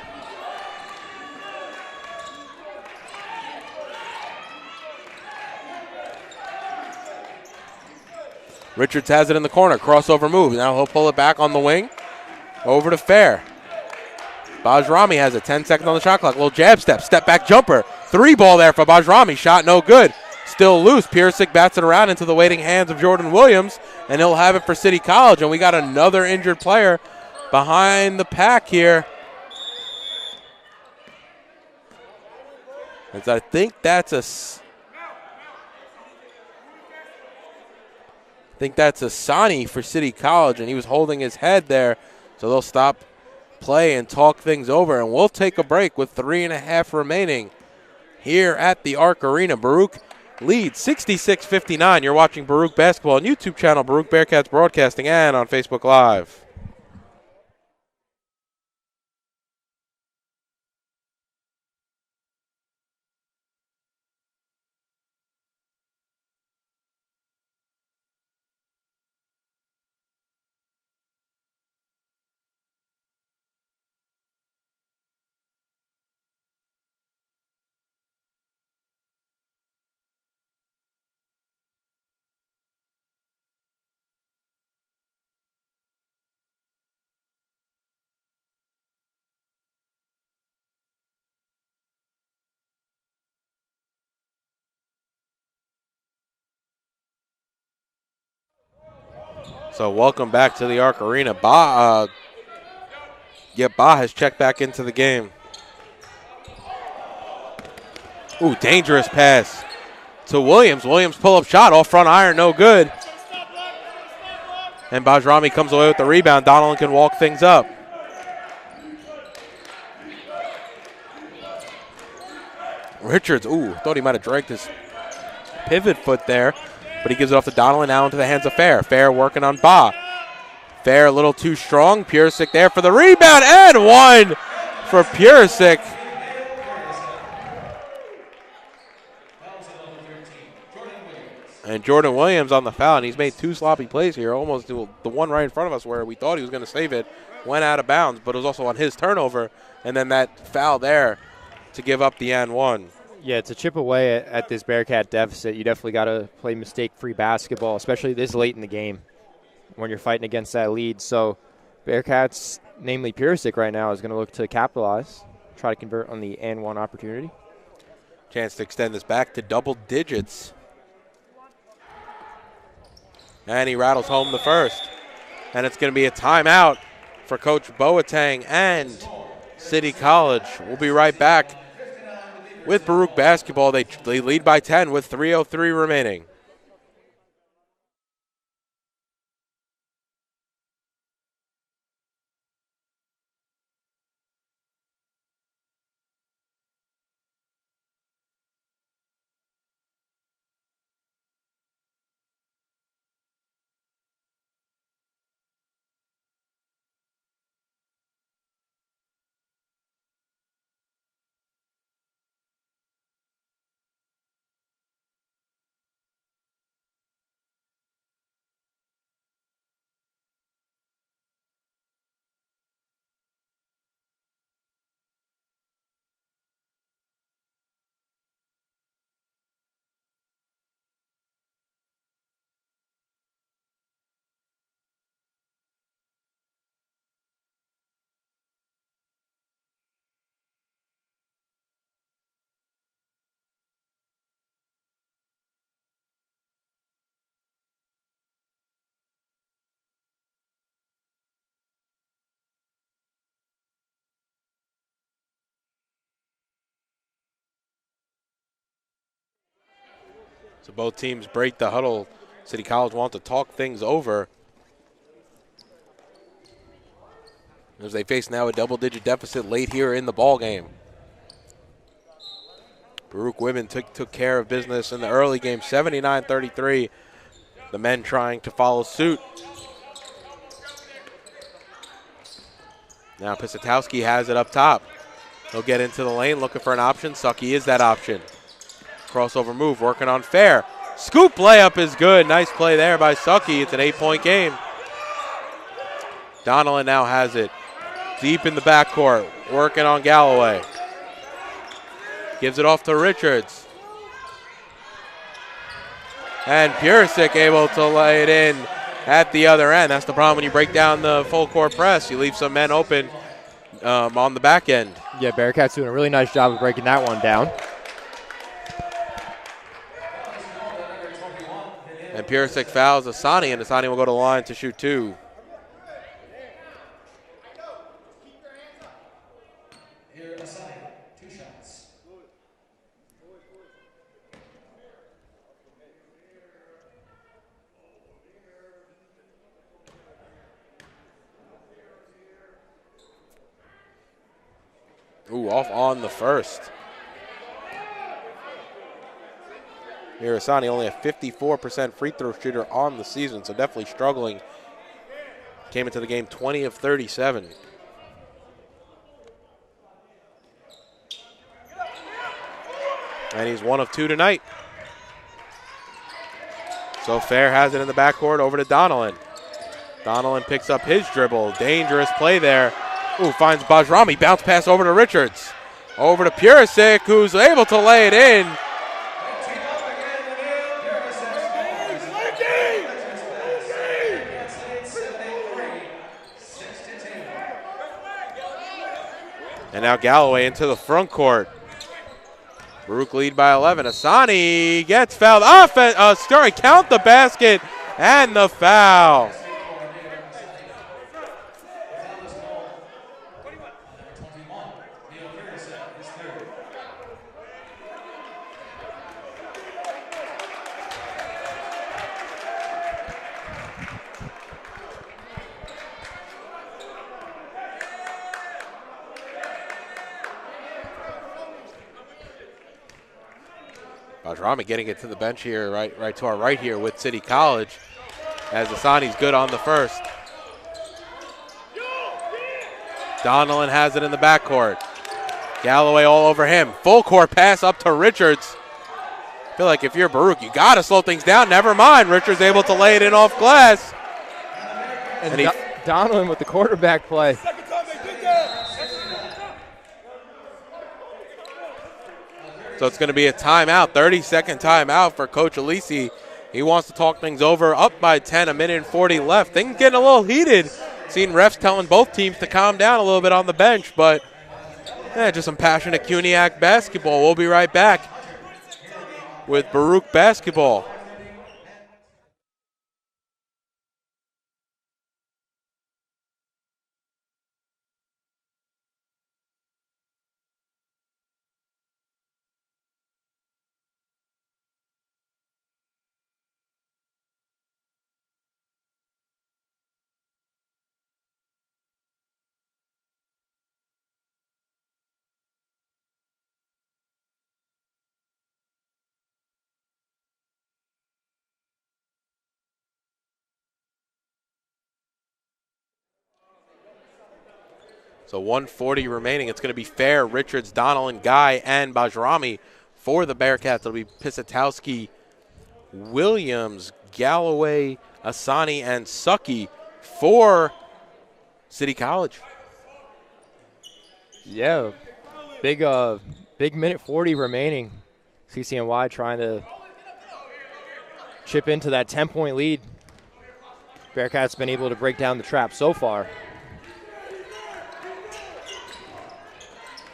Richards has it in the corner. Crossover move. Now he'll pull it back on the wing. Over to Fair. Bajrami has it. 10 seconds on the shot clock. Little jab step. Step back jumper. 3 ball there for Bajrami. Shot no good. Still loose. Purisic bats it around into the waiting hands of Jordan Williams. And he'll have it for City College. And we got another injured player behind the pack here. As I think that's Asani for City College, and he was holding his head there. So they'll stop play and talk things over, and we'll take a break with 3.5 remaining here at the Arc Arena. Baruch leads 66-59. You're watching Baruch Basketball on YouTube channel, Baruch Bearcats Broadcasting, and on Facebook Live. So welcome back to the Arc Arena. Ba has checked back into the game. Ooh, dangerous pass to Williams. Williams pull-up shot, off front iron, no good. And Bajrami comes away with the rebound. Donaldson can walk things up. Richards, ooh, thought he might have dragged his pivot foot there, but he gives it off to Donaldson, now into the hands of Fair. Fair working on Ba. Fair a little too strong. Purisic there for the rebound, and one for Purisic. And Jordan Williams on the foul, and he's made two sloppy plays here, almost the one right in front of us where we thought he was going to save it, went out of bounds, but it was also on his turnover, and then that foul there to give up the and one. Yeah, it's a chip away at this Bearcat deficit. You definitely got to play mistake-free basketball, especially this late in the game when you're fighting against that lead. So Bearcats, namely Purisic right now, is going to look to capitalize, try to convert on the and one opportunity. Chance to extend this back to double digits. And he rattles home the first. And it's going to be a timeout for Coach Boateng and City College. We'll be right back with Baruch basketball. They lead by 10 with 3:03 remaining. So both teams break the huddle. City College wants to talk things over as they face now a double-digit deficit late here in the ball game. Baruch women took care of business in the early game, 79-33. The men trying to follow suit. Now Pisatowski has it up top. He'll get into the lane looking for an option. Sucky is that option. Crossover move, working on Fair. Scoop layup is good. Nice play there by Sucky. It's an 8-point game. Donaldson now has it. Deep in the backcourt, working on Galloway. Gives it off to Richards. And Purisic able to lay it in at the other end. That's the problem when you break down the full court press. You leave some men open on the back end. Yeah, Bearcats doing a really nice job of breaking that one down. And Purisic fouls Asani, and Asani will go to the line to shoot two. Here, Asani, 2 shots. Ooh, off on the first. Mirasani only a 54% free throw shooter on the season, so definitely struggling. Came into the game 20 of 37. And he's 1 of 2 tonight. So Fair has it in the backcourt over to Donaldson. Donaldson picks up his dribble. Dangerous play there. Ooh, finds Bajrami. Bounce pass over to Richards. Over to Purisic, who's able to lay it in. And now Galloway into the front court. Baruch lead by 11. Asani gets fouled. Count the basket and the foul. Bajrami getting it to the bench here, right to our right here with City College, as Asani's good on the first. Donnellan has it in the backcourt. Galloway all over him. Full court pass up to Richards. I feel like if you're Baruch, you got to slow things down. Never mind. Richards able to lay it in off glass. And Donnellan with the quarterback play. So it's going to be a timeout, 30-second timeout for Coach Alisi. He wants to talk things over. Up by 10, a minute and 40 left. Things getting a little heated. Seen refs telling both teams to calm down a little bit on the bench, but just some passionate CUNYAC basketball. We'll be right back with Baruch basketball. So 1:40 remaining. It's going to be Fair, Richards, Donnellan, Guy, and Bajrami for the Bearcats. It'll be Pisatowski, Williams, Galloway, Asani, and Sucky for City College. Yeah, big minute 40 remaining. CCNY trying to chip into that 10-point lead. Bearcats been able to break down the trap so far.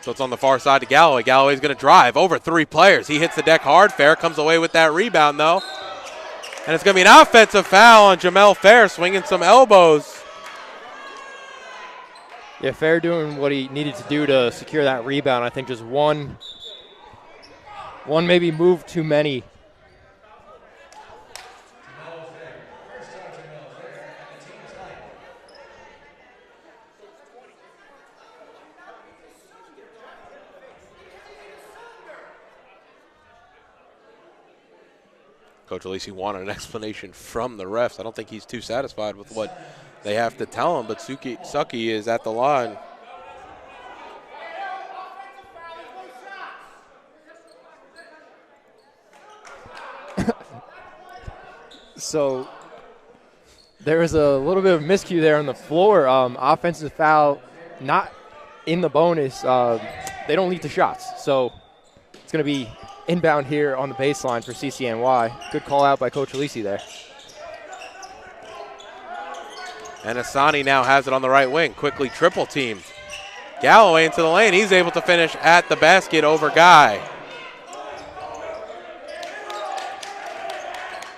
So it's on the far side to Galloway. Galloway's going to drive over 3 players. He hits the deck hard. Fair comes away with that rebound, though. And it's going to be an offensive foul on Jehmehl Fair, swinging some elbows. Yeah, Fair doing what he needed to do to secure that rebound. I think just one maybe move too many. Coach Alisi wanted an explanation from the refs. I don't think he's too satisfied with what they have to tell him, but Sucky is at the line. So there was a little bit of miscue there on the floor. Offensive foul, not in the bonus. They don't lead to shots, so it's going to be inbound here on the baseline for CCNY. Good call out by Coach Alisi there. And Asani now has it on the right wing. Quickly triple teamed. Galloway into the lane. He's able to finish at the basket over Guy.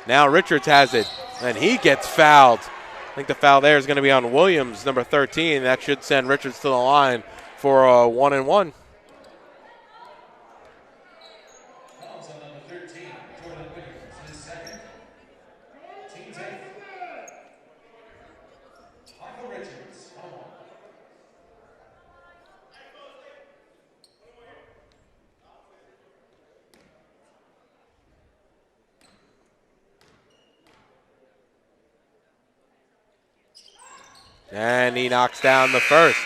Now Richards has it, and he gets fouled. I think the foul there is going to be on Williams, number 13. That should send Richards to the line for a 1-and-1. And he knocks down the first.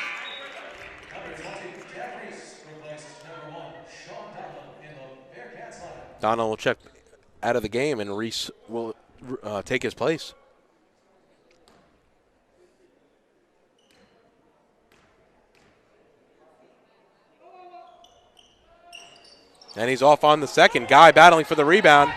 Donald will check out of the game, and Reese will take his place. And he's off on the second. Guy battling for the rebound.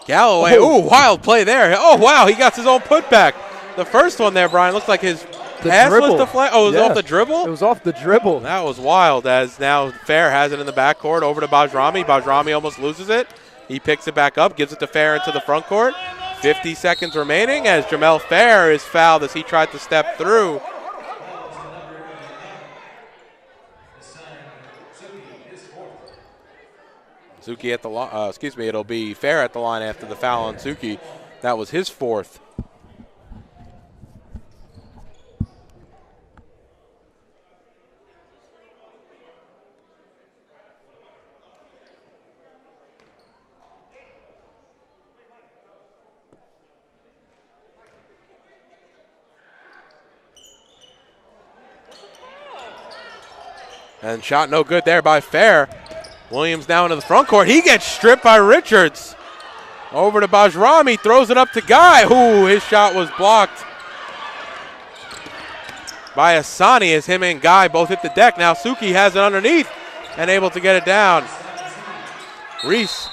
Galloway, ooh, wild play there. Oh, wow, he got his own putback. The first one there, Brian, looks like his pass was deflected. Oh, it was off the dribble? It was off the dribble. That was wild, as now Fair has it in the backcourt over to Bajrami. Bajrami almost loses it. He picks it back up, gives it to Fair into the front court. 50 seconds remaining as Jehmehl Fair is fouled as he tried to step through. Suki at the line, it'll be Fair at the line after the foul on Suki. That was his fourth. And shot no good there by Fair. Williams now into the front court. He gets stripped by Richards. Over to Bajrami, throws it up to Guy. Ooh, his shot was blocked by Asani as him and Guy both hit the deck. Now Suki has it underneath and able to get it down. Reese.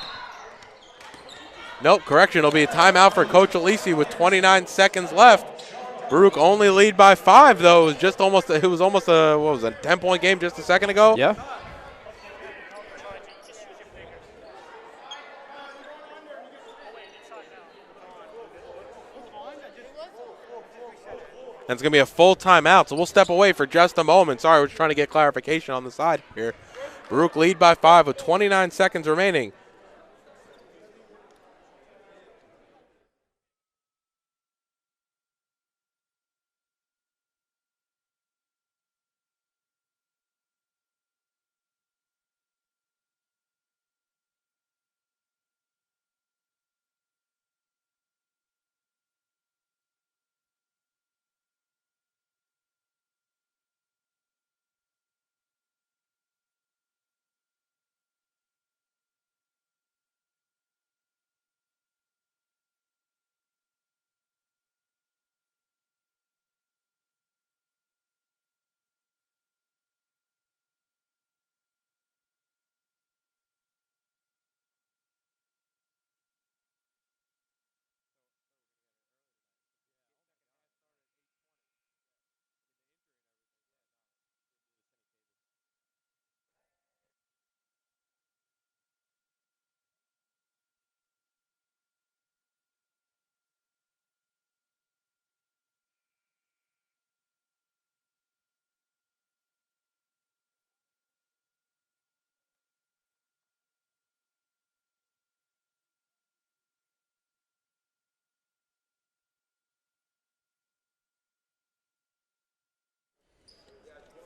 Nope, correction. It'll be a timeout for Coach Alisi with 29 seconds left. Baruch only lead by 5, though. It was just almost. It was almost a 10-point game just a second ago. Yeah. And it's going to be a full timeout, so we'll step away for just a moment. Sorry, we're just trying to get clarification on the side here. Baruch lead by 5 with 29 seconds remaining.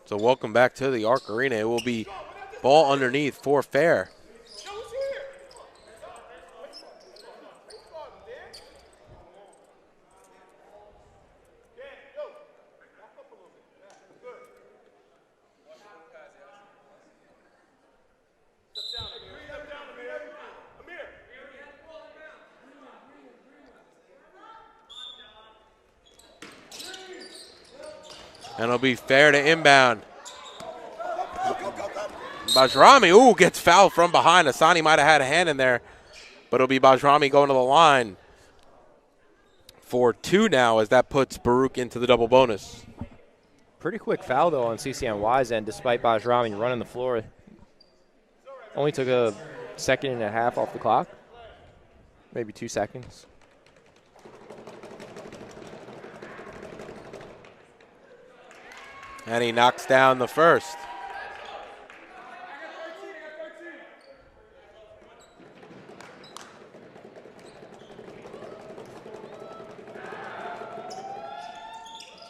So welcome back to the Arc Arena. It will be ball underneath for Fair. And it'll be Fair to inbound. Bajrami, ooh, gets fouled from behind. Asani might have had a hand in there, but it'll be Bajrami going to the line for 2 now as that puts Baruch into the double bonus. Pretty quick foul, though, on CCNY's end, despite Bajrami running the floor. Only took a second and a half off the clock, maybe 2 seconds. And he knocks down the first.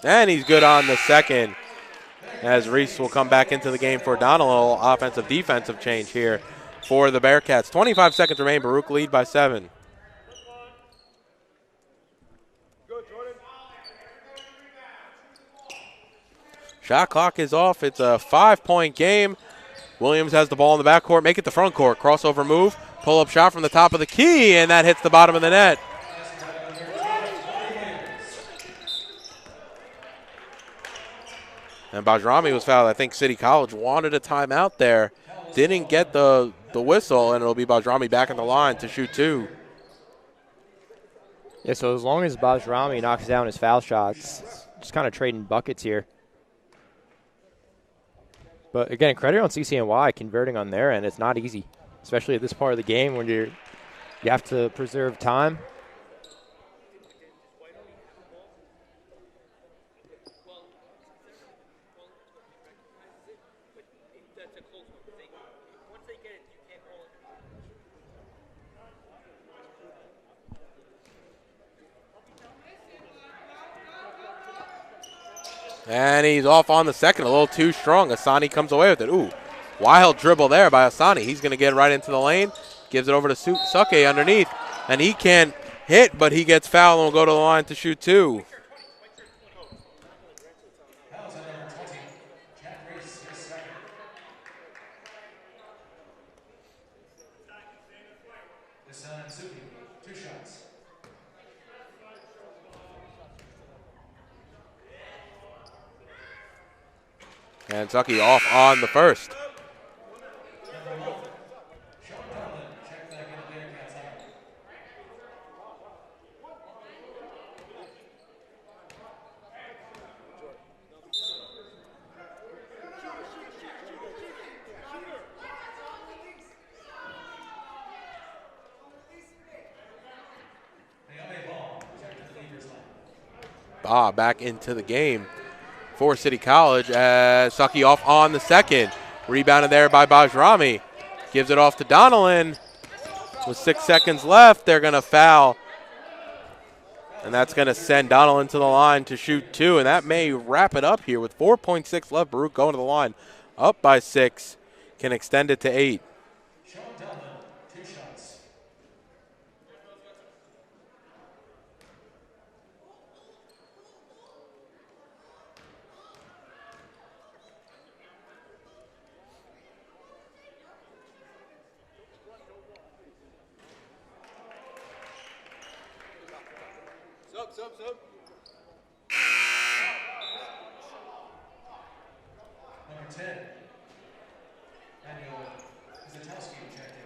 And he's good on the second as Reese will come back into the game for Donald. Offensive defensive change here for the Bearcats. 25 seconds remain. Baruch lead by 7. Shot clock is off. It's a 5-point game. Williams has the ball in the backcourt. Make it the front court. Crossover move. Pull-up shot from the top of the key, and that hits the bottom of the net. And Bajrami was fouled. I think City College wanted a timeout there. Didn't get the whistle, and it'll be Bajrami back in the line to shoot 2. Yeah, so as long as Bajrami knocks down his foul shots, just kind of trading buckets here. But again, credit on CCNY converting on their end. It's not easy, especially at this part of the game when you have to preserve time. And he's off on the second, a little too strong. Asani comes away with it. Ooh, wild dribble there by Asani. He's going to get right into the lane. Gives it over to Suke underneath. And he can't hit, but he gets fouled and will go to the line to shoot 2. Suki, 2 shots. And Zucky off on the first. Number 1, Sean Conlon, check back into Bearcats out. Back into the game for City College as Zucky off on the second. Rebounded there by Bajrami. Gives it off to Donnellan. With 6 seconds left, they're going to foul. And that's going to send Donnellan to the line to shoot 2. And that may wrap it up here with 4.6 left. Baruch going to the line. Up by 6. Can extend it to 8. Sean Conlon, 2 shots. Sub. Number 10, Emil Purisic, checked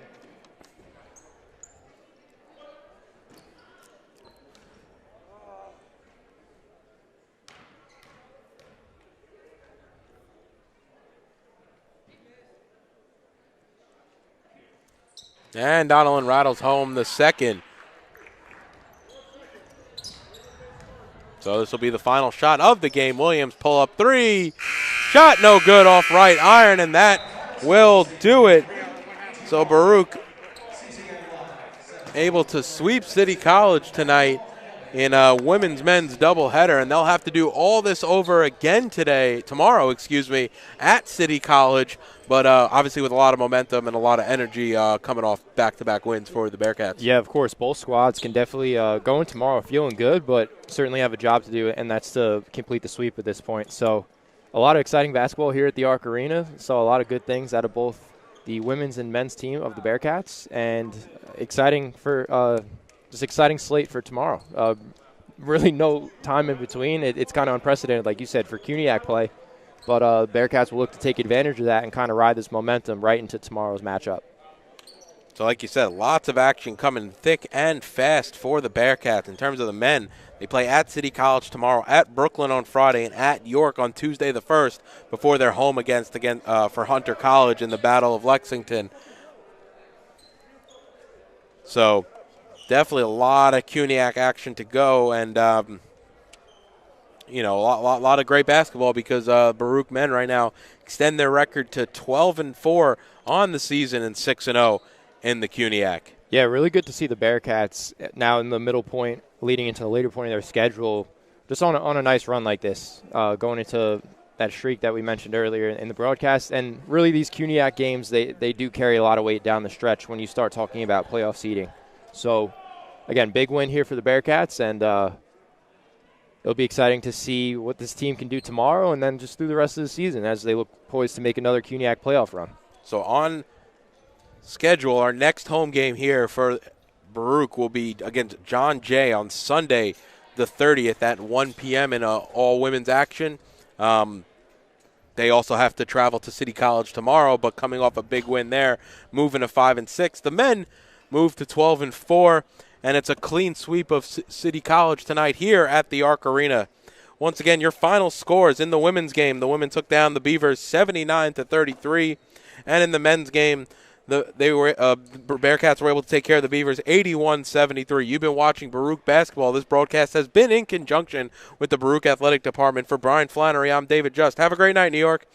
in. And Donnellan rattles home the second. So this will be the final shot of the game. Williams pull up 3. Shot no good off right iron, and that will do it. So Baruch able to sweep City College tonight in a women's men's doubleheader, and they'll have to do all this over again tomorrow, at City College. But obviously with a lot of momentum and a lot of energy coming off back-to-back wins for the Bearcats. Yeah, of course. Both squads can definitely go in tomorrow feeling good, but certainly have a job to do, and that's to complete the sweep at this point. So a lot of exciting basketball here at the Arc Arena. Saw a lot of good things out of both the women's and men's team of the Bearcats, and exciting slate for tomorrow. Really no time in between. It's kind of unprecedented, like you said, for CUNYAC play. But Bearcats will look to take advantage of that and kind of ride this momentum right into tomorrow's matchup. So like you said, lots of action coming thick and fast for the Bearcats. In terms of the men, they play at City College tomorrow, at Brooklyn on Friday, and at York on Tuesday the 1st before they're home for Hunter College in the Battle of Lexington. So definitely a lot of CUNYAC action to go, and a lot of great basketball because Baruch men right now extend their record to 12-4 on the season and 6-0 in the CUNYAC. Yeah, really good to see the Bearcats now in the middle point, leading into the later point of their schedule, just on a nice run like this, going into that streak that we mentioned earlier in the broadcast. And really these CUNYAC games, they do carry a lot of weight down the stretch when you start talking about playoff seeding. So, again, big win here for the Bearcats, and it'll be exciting to see what this team can do tomorrow and then just through the rest of the season as they look poised to make another CUNYAC playoff run. So on schedule, our next home game here for Baruch will be against John Jay on Sunday the 30th at 1 p.m. in all-women's action. They also have to travel to City College tomorrow, but coming off a big win there, moving to 5-6. The men move to 12-4. And it's a clean sweep of City College tonight here at the Arc Arena. Once again, your final scores in the women's game. The women took down the Beavers 79-33. And in the men's game, Bearcats were able to take care of the Beavers 81-73. You've been watching Baruch basketball. This broadcast has been in conjunction with the Baruch Athletic Department. For Brian Flannery, I'm David Just. Have a great night, New York.